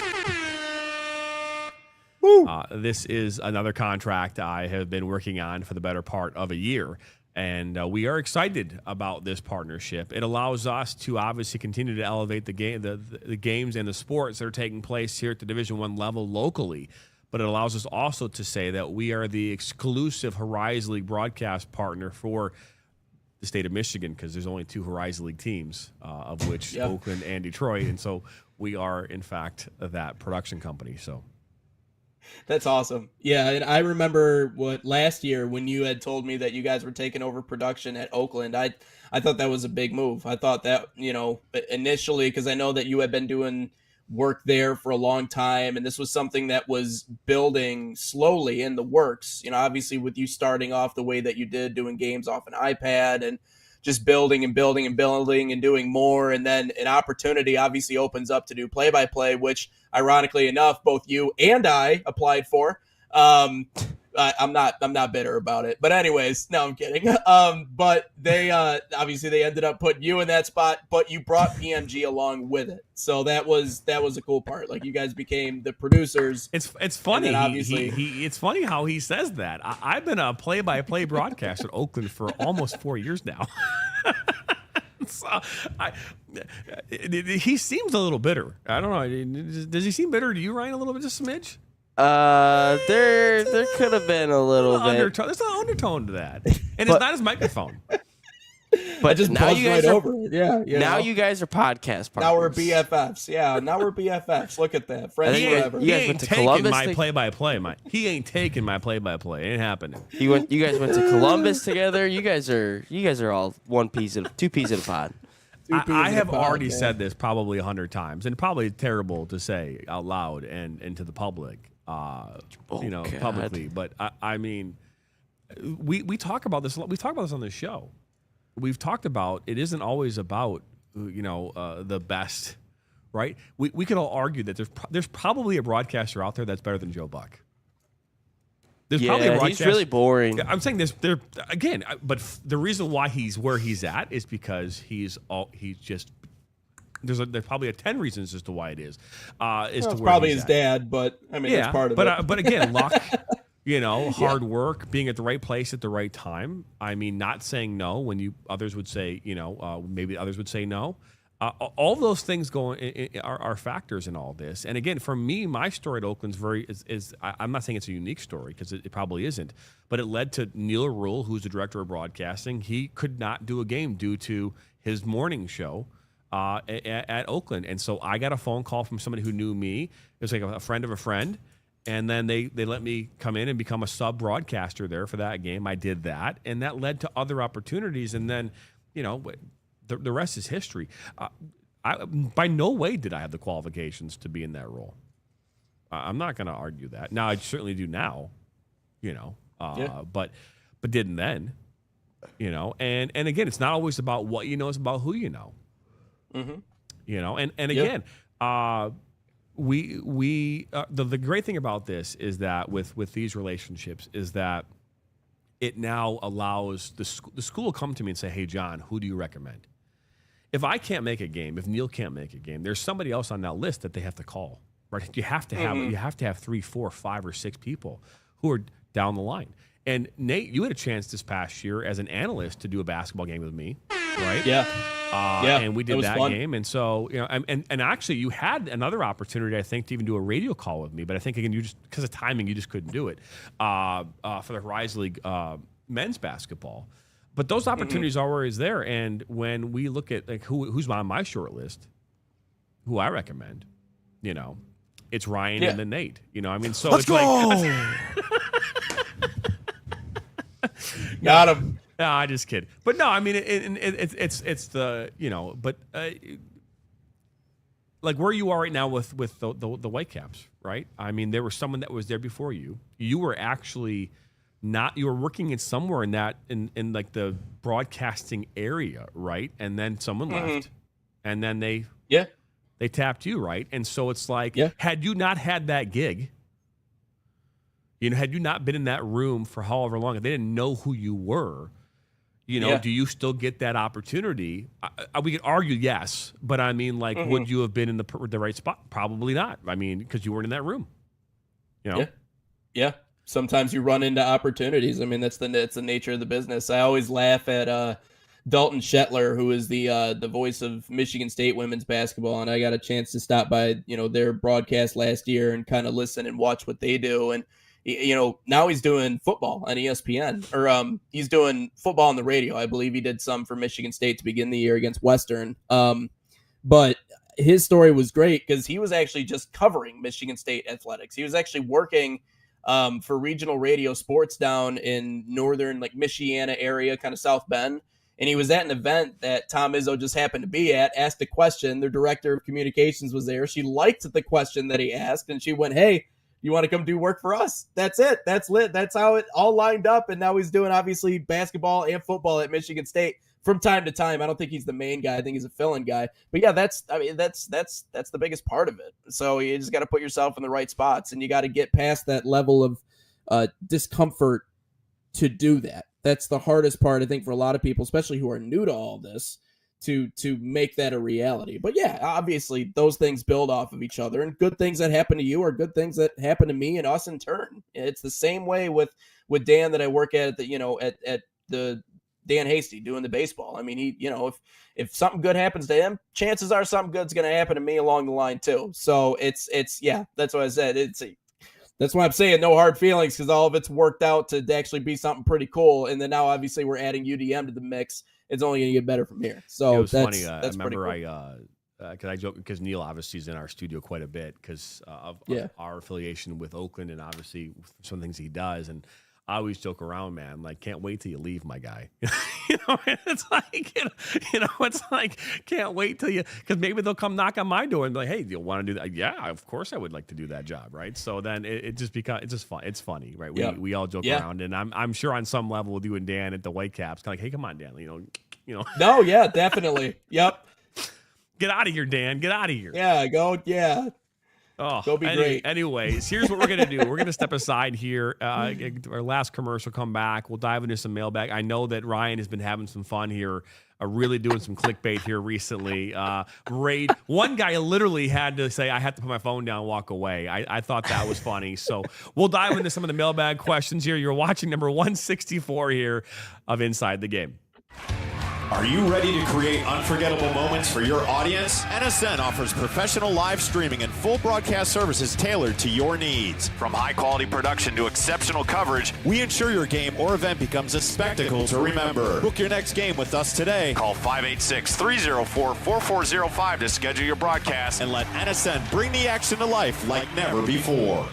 This is another contract I have been working on for the better part of a year. And we are excited about this partnership. It allows us to obviously continue to elevate the games and the sports that are taking place here at the Division I level locally. But it allows us also to say that we are the exclusive Horizon League broadcast partner for the state of Michigan, because there's only 2 Horizon League teams, of which Oakland and Detroit. And so we are, in fact, that production company. So that's awesome. Yeah, and I remember last year when you had told me that you guys were taking over production at Oakland. I thought that was a big move. I thought that, initially, because I know that you had been doing work there for a long time, and this was something that was building slowly in the works. Obviously with you starting off the way that you did, doing games off an iPad and just building and building and building and doing more. And then an opportunity obviously opens up to do play-by-play, which ironically enough, both you and I applied for. I'm not bitter about it. But anyways, no, I'm kidding. But they obviously they ended up putting you in that spot, but you brought PMG along with it, so that was a cool part. Like you guys became the producers. It's funny. And then obviously, it's funny how he says that. I've been a play-by-play broadcaster at Oakland for almost 4 years now. So he seems a little bitter. I don't know. Does he seem bitter to you, Ryan? A little bit, just a smidge. There could have been a little bit. There's an undertone to that, and it's not his microphone. But just now you guys right are over it. Yeah. now you guys are podcast partners. Now we're BFFs. Yeah. Now we're BFFs. Look at that. Friends I think forever. you He guys ain't went to taking Columbus my to- play-by-play. He ain't taking my play-by-play. It ain't happening. You guys went to Columbus together. You guys are all two peas in a pod. I have already said this probably 100 times, and probably terrible to say out loud and to the public, God. publicly. But I mean, we talk about this. We talk about this on the show. We've talked about it isn't always about the best, right? We could all argue that there's probably a broadcaster out there that's better than Joe Buck. There's probably a he's really boring. I'm saying this there again, but the reason why he's where he's at is because he's just there's probably 10 reasons as to why it is. It's probably his dad, but I mean that's part of it. But again, luck, hard work, being at the right place at the right time. I mean, not saying no when others would say, maybe others would say no. All those things are factors in all this. And again, for me, my story at Oakland's I'm not saying it's a unique story because it probably isn't, but it led to Neil Rule, who's the director of broadcasting. He could not do a game due to his morning show at Oakland. And so I got a phone call from somebody who knew me. It was like a friend of a friend. And then they let me come in and become a sub broadcaster there for that game. I did that. And that led to other opportunities. And then, the rest is history. By no way did I have the qualifications to be in that role. I'm not going to argue that. Now, I certainly do now, but didn't then, And again, it's not always about what you know; it's about who you know. Mm-hmm. And again, the great thing about this is that with these relationships is that it now allows the school will come to me and say, "Hey, John, who do you recommend?" If I can't make a game, if Neil can't make a game, there's somebody else on that list that they have to call. Right? You have to have 3, 4, 5, or 6 people who are down the line. And Nate, you had a chance this past year as an analyst to do a basketball game with me, right? Yeah. And we did that game. And so, and actually you had another opportunity, I think, to even do a radio call with me. But I think, again, you just, because of timing, you just couldn't do it for the Horizon League men's basketball. But those opportunities are always there. And when we look at like who's on my short list, who I recommend, it's Ryan and then Nate. So Let's go! Got him. No, I just kid. But no, I mean it's the but like where you are right now with the Whitecaps, right? I mean, there was someone that was there before you. You were actually you were working in somewhere in like the broadcasting area, right? And then someone left, and then they tapped you, right? And so it's like, had you not had that gig, had you not been in that room for however long, if they didn't know who you were, do you still get that opportunity? We could argue yes, but I mean, like, would you have been in the right spot? Probably not. I mean, because you weren't in that room. Yeah. Sometimes you run into opportunities. I mean, that's the nature of the business. I always laugh at Dalton Shetler, who is the voice of Michigan State women's basketball, and I got a chance to stop by their broadcast last year and kind of listen and watch what they do. And now he's doing football on ESPN, or he's doing football on the radio. I believe he did some for Michigan State to begin the year against Western. But his story was great because he was actually just covering Michigan State athletics. He was actually working for regional radio sports down in northern, like Michiana area, kind of South Bend. And he was at an event that Tom Izzo just happened to be at, asked a question. Their director of communications was there. She liked the question that he asked, and she went, "Hey, you want to come do work for us?" That's it. That's lit. That's how it all lined up. And now he's doing, obviously, basketball and football at Michigan State from time to time. I don't think he's the main guy. I think he's a fill-in guy. But yeah, that's the biggest part of it. So you just got to put yourself in the right spots, and you got to get past that level discomfort to do that. That's the hardest part, I think, for a lot of people, especially who are new to all this, to make that a reality. But yeah, obviously those things build off of each other, and good things that happen to you are good things that happen to me and us in turn. It's the same way with Dan that I work at the at the Dan Hasty doing the baseball. I mean, he, if something good happens to him, chances are something good's going to happen to me along the line too. So it's yeah, that's what I said. That's why I'm saying no hard feelings, because all of it's worked out to actually be something pretty cool. And then now obviously we're adding UDM to the mix. It's only going to get better from here. So it was funny. I that's remember cool. because I joke, because Neil obviously is in our studio quite a bit because of our affiliation with Oakland and obviously some things he does. And I always joke around, man, like, can't wait till you leave, my guy. It's like, it's like, can't wait till you, because maybe they'll come knock on my door and be like, hey, do you want to do that? Yeah, of course I would like to do that job, right? So then it just becomes, it's just fun. It's funny, right? We all joke around, and I'm sure on some level with you and Dan at the Whitecaps, kind of like, hey, come on, Dan, No, yeah, definitely. Yep. Get out of here, Dan. Get out of here. Yeah, yeah. Oh, go be great. Anyways, here's what we're going to do. We're going to step aside here. Our last commercial, come back. We'll dive into some mailbag. I know that Ryan has been having some fun here, really doing some clickbait here recently. One guy literally had to say, I have to put my phone down and walk away. I thought that was funny. So we'll dive into some of the mailbag questions here. You're watching number 164 here of Inside the Game. Are you ready to create unforgettable moments for your audience? NSN offers professional live streaming and full broadcast services tailored to your needs. From high-quality production to exceptional coverage, we ensure your game or event becomes a spectacle to remember. Book your next game with us today. Call 586-304-4405 to schedule your broadcast and let NSN bring the action to life like never before.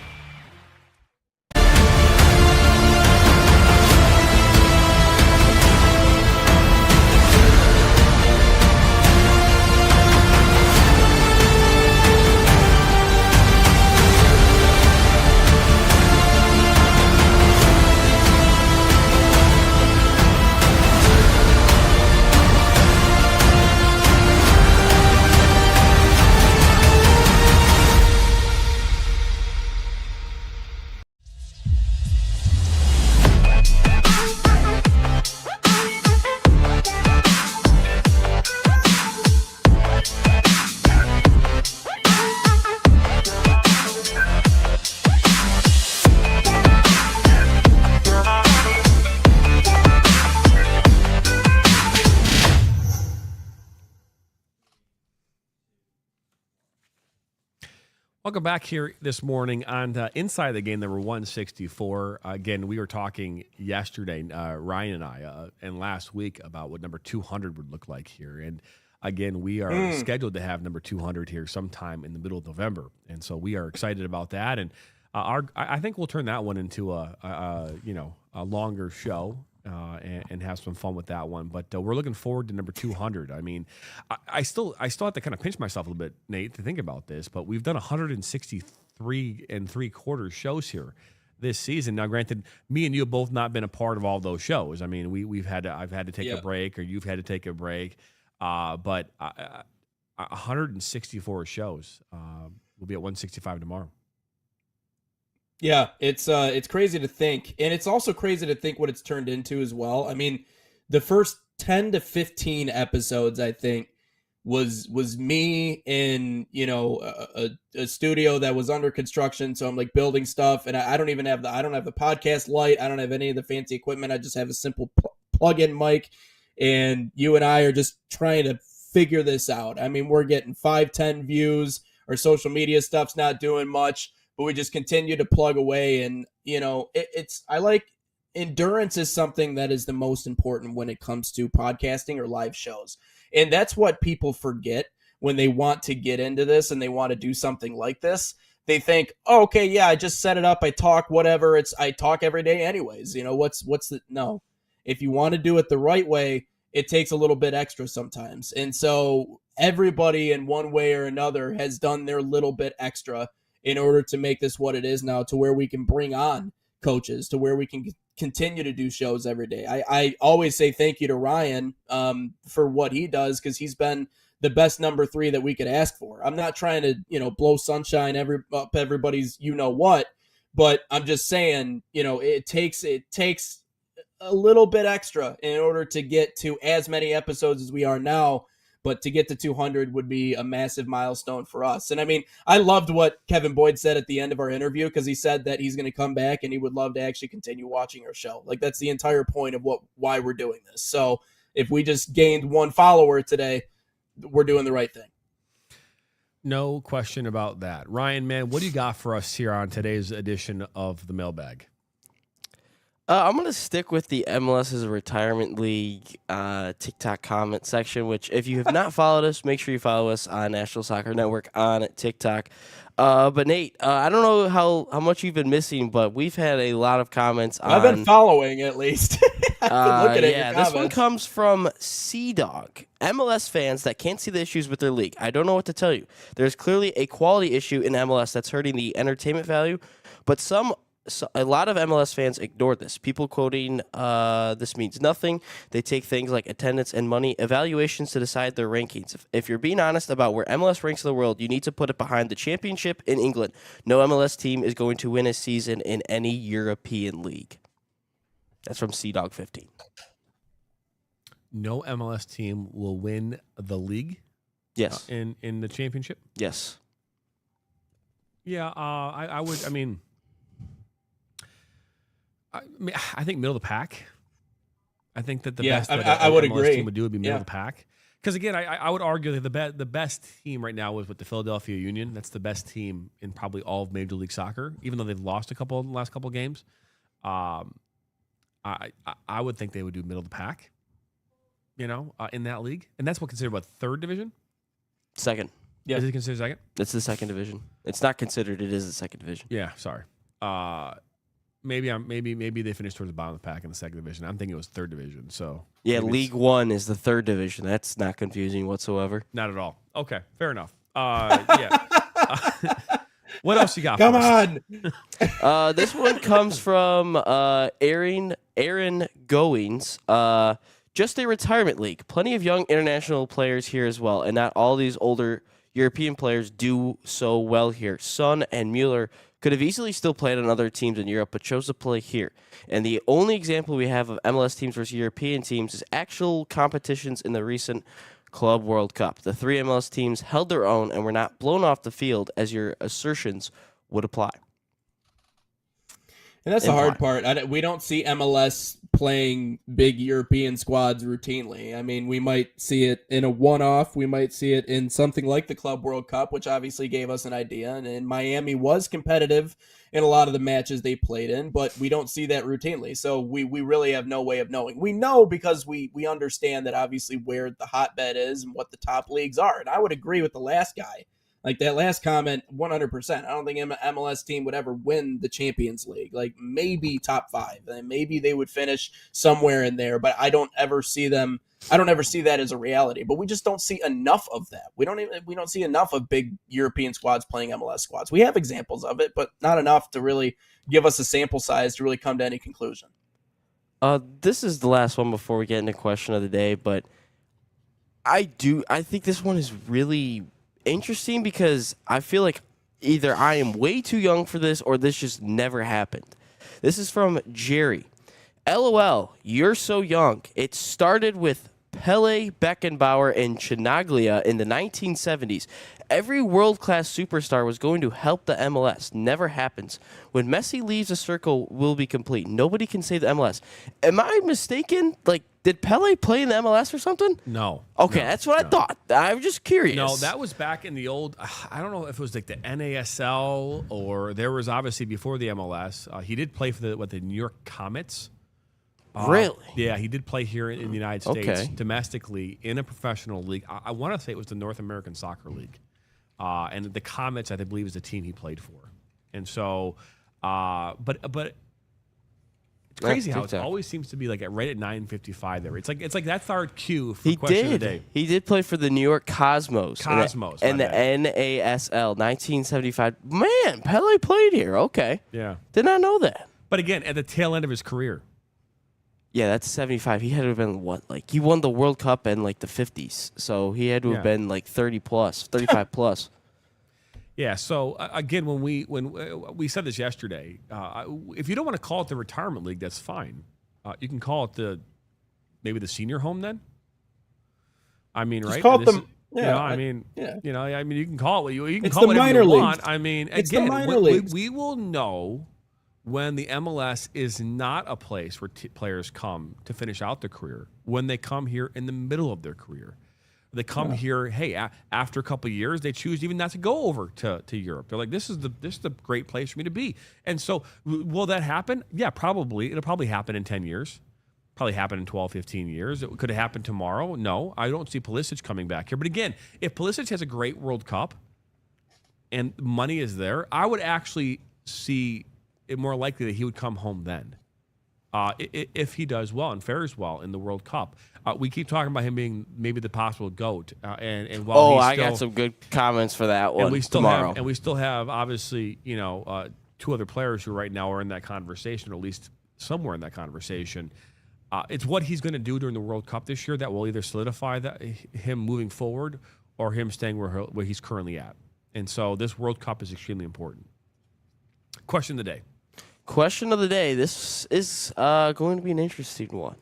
Welcome back here this morning on Inside the Game, number 164. Again, we were talking yesterday, Ryan and I, and last week about what number 200 would look like here. And again, we are scheduled to have number 200 here sometime in the middle of November. And so we are excited about that. And I think we'll turn that one into a longer show. And have some fun with that one. But we're looking forward to number 200. I mean, I still have to kind of pinch myself a little bit, Nate, to think about this, but we've done 163 3/4 shows here this season. Now, granted, me and you have both not been a part of all those shows. I mean, I've had to take a break, or you've had to take a break. But 164 shows. We'll be at 165 tomorrow. Yeah, it's crazy to think, and it's also crazy to think what it's turned into as well. I mean, the first 10 to 15 episodes, I think, was me in a studio that was under construction. So I'm like building stuff, and I don't have the podcast light. I don't have any of the fancy equipment. I just have a simple plug-in mic, and you and I are just trying to figure this out. I mean, we're getting 5-10 views. Our social media stuff's not doing much. But we just continue to plug away, and I like endurance is something that is the most important when it comes to podcasting or live shows, and that's what people forget when they want to get into this and they want to do something like this. They think, oh, okay, yeah, I just set it up, I talk, whatever. I talk every day anyways. No. If you want to do it the right way, it takes a little bit extra sometimes, and so everybody in one way or another has done their little bit extra in order to make this what it is now, to where we can bring on coaches, to where we can continue to do shows every day. I always say thank you to Ryan for what he does, because he's been the best number 3 that we could ask for. I'm not trying to blow sunshine up everybody's what, But I'm just saying, it takes a little bit extra in order to get to as many episodes as we are now. But to get to 200 would be a massive milestone for us. And I mean, I loved what Kevin Boyd said at the end of our interview, because he said that he's going to come back and he would love to actually continue watching our show. Like, that's the entire point of why we're doing this. So if we just gained 1 follower today, we're doing the right thing. No question about that. Ryan, man, what do you got for us here on today's edition of the Mailbag? I'm going to stick with the MLS's Retirement League TikTok comment section, which if you have not followed us, make sure you follow us on National Soccer Network on TikTok. But Nate, I don't know how much you've been missing, but we've had a lot of comments on... I've been following, at least. I've been looking at your comments. This one comes from Sea-Dog. MLS fans that can't see the issues with their league. I don't know what to tell you. There's clearly a quality issue in MLS that's hurting the entertainment value, but a lot of MLS fans ignore this. People quoting, this means nothing. They take things like attendance and money evaluations to decide their rankings. If you're being honest about where MLS ranks in the world, you need to put it behind the championship in England. No MLS team is going to win a season in any European league. That's from Sea-Dog 15. No MLS team will win the league? Yes. In the championship? Yes. Yeah, I would, I mean... I think middle of the pack. I think that the best that I would MLS agree. team would do would be middle of the pack. Because again, I would argue that the best team right now is with the Philadelphia Union. That's the best team in probably all of Major League Soccer, even though they've lost a couple in the last couple of games. I would think they would do middle of the pack. In that league, and that's what considered what, third division? Second. Yeah. Is it considered second? It's the second division. It's not considered. It is the second division. Yeah. Sorry. Maybe they finished towards the bottom of the pack in the second division. I'm thinking it was third division. So yeah, League One is the third division. That's not confusing whatsoever. Not at all. Okay, fair enough. Yeah. What else you got? Come on. This one comes from Aaron Goings. Just a retirement league. Plenty of young international players here as well, and not all these older European players do so well here. Son and Mueller could have easily still played on other teams in Europe, but chose to play here. And the only example we have of MLS teams versus European teams is actual competitions in the recent Club World Cup. The 3 MLS teams held their own and were not blown off the field as your assertions would apply. And that's the hard part. We don't see MLS playing big European squads routinely. I mean, we might see it in a one-off. We might see it in something like the Club World Cup, which obviously gave us an idea. And Miami was competitive in a lot of the matches they played in, but we don't see that routinely. So we really have no way of knowing. We know because we understand that obviously where the hotbed is and what the top leagues are. And I would agree with the last guy. Like that last comment, 100%. I don't think an MLS team would ever win the Champions League. Like maybe top 5, and maybe they would finish somewhere in there. But I don't ever see them. I don't ever see that as a reality. But we just don't see enough of that. We don't see enough of big European squads playing MLS squads. We have examples of it, but not enough to really give us a sample size to really come to any conclusion. This is the last one before we get into question of the day. But I think this one is really interesting because I feel like either I am way too young for this or this just never happened. This is from Jerry. LOL, you're so young. It started with Pele, Beckenbauer, and Chinaglia in the 1970s. Every world-class superstar was going to help the MLS. Never happens. When Messi leaves, the circle will be complete. Nobody can save the MLS. Am I mistaken? Like, did Pele play in the MLS or something? No. Okay, no, that's what I thought. I'm just curious. No, that was back in the old, I don't know if it was like the NASL or there was obviously before the MLS. He did play for the New York Comets. Really? Yeah, he did play here in the United States Okay. domestically in a professional league. I want to say it was the North American Soccer League. And the Comets, I believe, is the team he played for. And so, but it's crazy how it always seems to be like right at 9:55 there. It's like that's our cue for question of the day. He did play for the New York Cosmos. Cosmos, and the NASL 1975. Man, Pele played here. Okay. Yeah. Did not know that. But again, at the tail end of his career. Yeah, that's 75. He had to have been what? Like he won the World Cup in like the 50s. So he had to have been like 30 plus, 35 plus. Yeah. So again, when we said this yesterday, if you don't want to call it the retirement league, that's fine. You can call it maybe the senior home then. I mean, Just right? call it This the- is- yeah, you can call it. You can It's call the it whatever minor you leagues. want. I mean, It's the again, minor leagues. we will know when the MLS is not a place where players come to finish out their career. When they come here in the middle of their career. They come here, hey, after a couple of years, they choose even not to go over to Europe. They're like, this is the great place for me to be. And so will that happen? Yeah, probably. It'll probably happen in 10 years. Probably happen in 12, 15 years. It could happen tomorrow. No, I don't see Pulisic coming back here. But again, if Pulisic has a great World Cup and money is there, I would actually see it more likely that he would come home then. If he does well and fares well in the World Cup. We keep talking about him being maybe the possible GOAT. And while I got some good comments for that one and we still tomorrow. we still have obviously, two other players who right now are in that conversation, or at least somewhere in that conversation. It's what he's going to do during the World Cup this year that will either solidify him moving forward or him staying where he's currently at. And so this World Cup is extremely important. Question of the day. Question of the day. This is going to be an interesting one.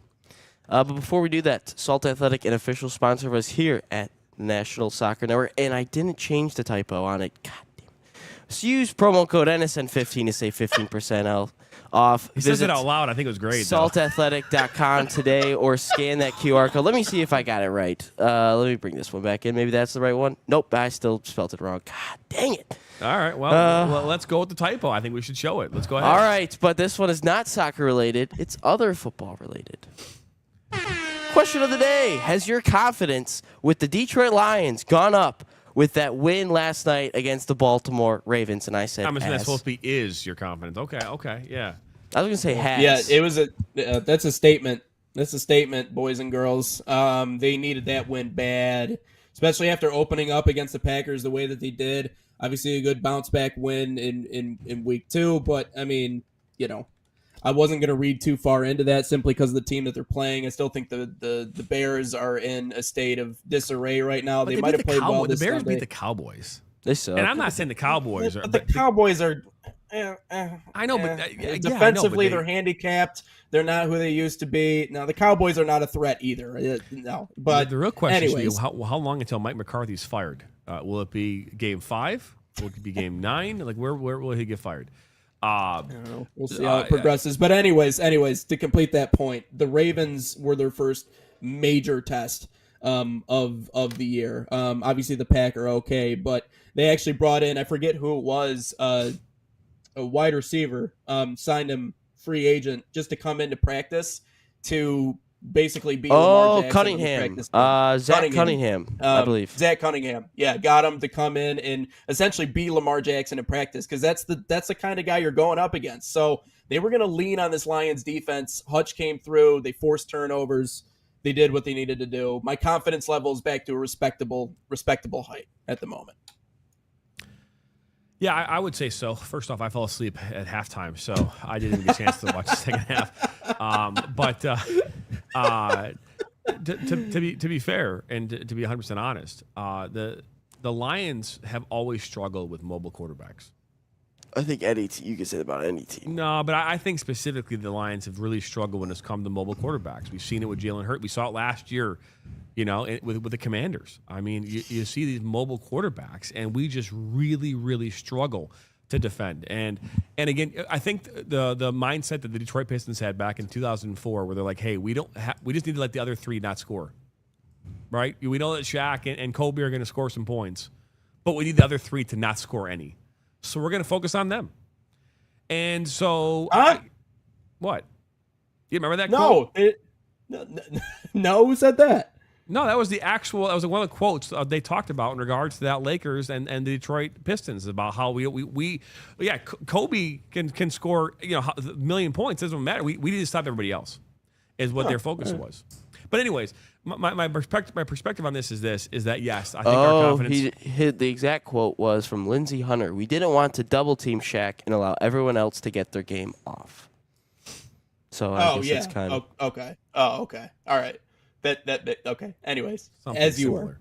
But before we do that, Salt Athletic, an official sponsor of us here at National Soccer Network, and I didn't change the typo on it. God damn. So use promo code NSN15 to save 15% off. He says it out loud. I think it was great. saltathletic.com today, or scan that QR code. Let me see if I got it right. Let me bring this one back in. Maybe that's the right one. Nope, I still spelled it wrong. God dang it. All right, well, let's go with the typo. I think we should show it. Let's go ahead. All right, but this one is not soccer related. It's other football related. Question of the day. Has your confidence with the Detroit Lions gone up with that win last night against the Baltimore Ravens? And I said, I'm assuming that's supposed to be is your confidence. Okay, yeah. I was going to say has. Yeah, it was that's a statement. That's a statement, boys and girls. They needed that win bad, especially after opening up against the Packers the way that they did. Obviously, a good bounce back win in week 2, but I mean, I wasn't going to read too far into that simply because of the team that they're playing. I still think the Bears are in a state of disarray right now. But they might have played well The this Bears Sunday. beat the Cowboys. They suck. And I'm not saying the Cowboys are. But the Cowboys are. I know, but defensively, they're handicapped. They're not who they used to be. Now, the Cowboys are not a threat either. No, but the real question anyways, is how long until Mike McCarthy's fired? Will it be game 5? Will it be game 9? Like where will he get fired? We'll see how it progresses. But anyways, to complete that point, the Ravens were their first major test of the year. Obviously, the Pack are okay, but they actually brought in, I forget who it was, a wide receiver, signed him free agent just to come into practice to basically be Lamar Jackson Cunningham. Zach Cunningham, I believe. Zach Cunningham. Yeah, got him to come in and essentially be Lamar Jackson in practice because that's the kind of guy you're going up against. So they were going to lean on this Lions defense. Hutch came through. They forced turnovers. They did what they needed to do. My confidence level is back to a respectable height at the moment. Yeah, I would say so. First off, I fell asleep at halftime, so I didn't get a chance to watch the second half. But to be fair and to be 100% honest, the Lions have always struggled with mobile quarterbacks. I think any team, you can say that about any team. No, but I think specifically the Lions have really struggled when it's come to mobile quarterbacks. We've seen it with Jalen Hurts. We saw it last year, with the Commanders. I mean, you see these mobile quarterbacks, and we just really, really struggle to defend. And again, I think the mindset that the Detroit Pistons had back in 2004, where they're like, hey, we just need to let the other 3 not score, right? We know that Shaq and Kobe are going to score some points, but we need the other 3 to not score any. So we're going to focus on them. And so, what? You remember that quote? No, who said that? No, that was one of the quotes they talked about in regards to that Lakers and the Detroit Pistons about how Kobe can score a million points. It doesn't matter. We need to stop everybody else, is what their focus was. But anyways, my perspective on this is that yes, I think our confidence. The exact quote was from Lindsey Hunter. We didn't want to double team Shaq and allow everyone else to get their game off. So I guess it's kind of okay. Oh, okay. All right. That okay. Anyways, Something as you similar.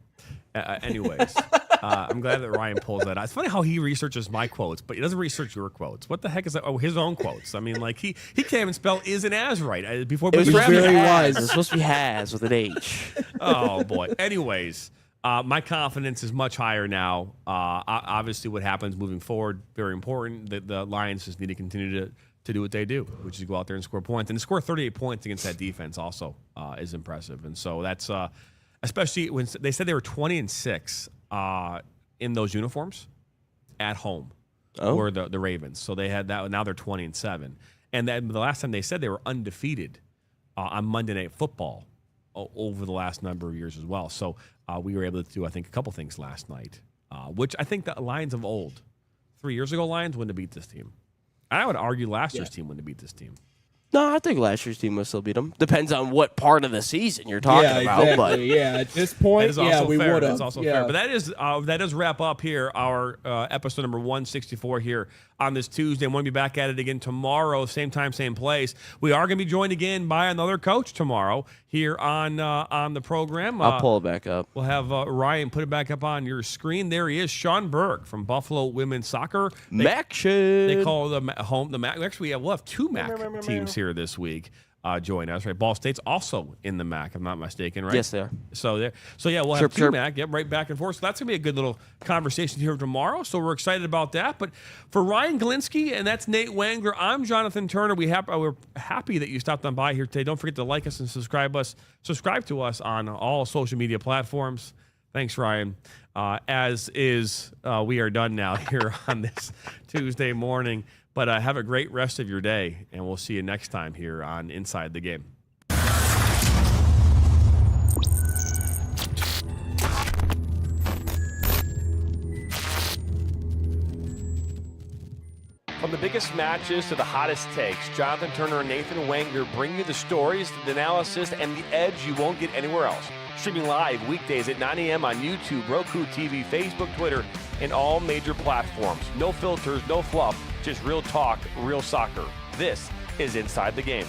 were. Anyways, I'm glad that Ryan pulls that out. It's funny how he researches my quotes, but he doesn't research your quotes. What the heck is that? Oh, his own quotes. I mean, like he can't even spell is and as right. Before It was Bruce supposed to be very has. wise. It's supposed to be has with an H. Oh boy. Anyways, my confidence is much higher now. Obviously, what happens moving forward very important. The Lions just need to continue to do what they do, which is go out there and score points. And to score 38 points against that defense also is impressive. And so that's especially when they said they were 20-6 in those uniforms at home. Were the Ravens. So they had that. Now they're 20-7. And then the last time they said they were undefeated on Monday Night Football over the last number of years as well. So we were able to do, I think, a couple things last night, which I think the Lions of old, 3 years ago, Lions wouldn't have beat this team. I would argue last year's team wouldn't have beat this team. No, I think last year's team will still beat them. Depends on what part of the season you're talking about. Exactly. But Yeah, at this point, we fair. would have. That's also fair. But that does wrap up here our episode number 164 here on this Tuesday. And we'll be back at it again tomorrow, same time, same place. We are going to be joined again by another coach tomorrow here on the program. I'll pull it back up. We'll have Ryan put it back up on your screen. There he is, Sean Burke from Buffalo Women's Soccer. Maction. They call the home the MAC. Actually, we'll have two MAC teams here this week. Join us, right? Ball State's also in the MAC, if I'm not mistaken, right? Yes, they are. So yeah, we'll have two MAC, right back and forth. So that's gonna be a good little conversation here tomorrow. So we're excited about that. But for Ryan Galinsky, and that's Nate Wangler, I'm Jonathan Turner. We're happy that you stopped on by here today. Don't forget to like us and subscribe to us on all social media platforms. Thanks, Ryan. As is, we are done now here on this Tuesday morning. But have a great rest of your day, and we'll see you next time here on Inside the Game. From the biggest matches to the hottest takes, Jonathan Turner and Nathan Wangler bring you the stories, the analysis, and the edge you won't get anywhere else. Streaming live weekdays at 9 a.m. on YouTube, Roku TV, Facebook, Twitter, and all major platforms. No filters, no fluff, just real talk, real soccer. This is Inside the Game.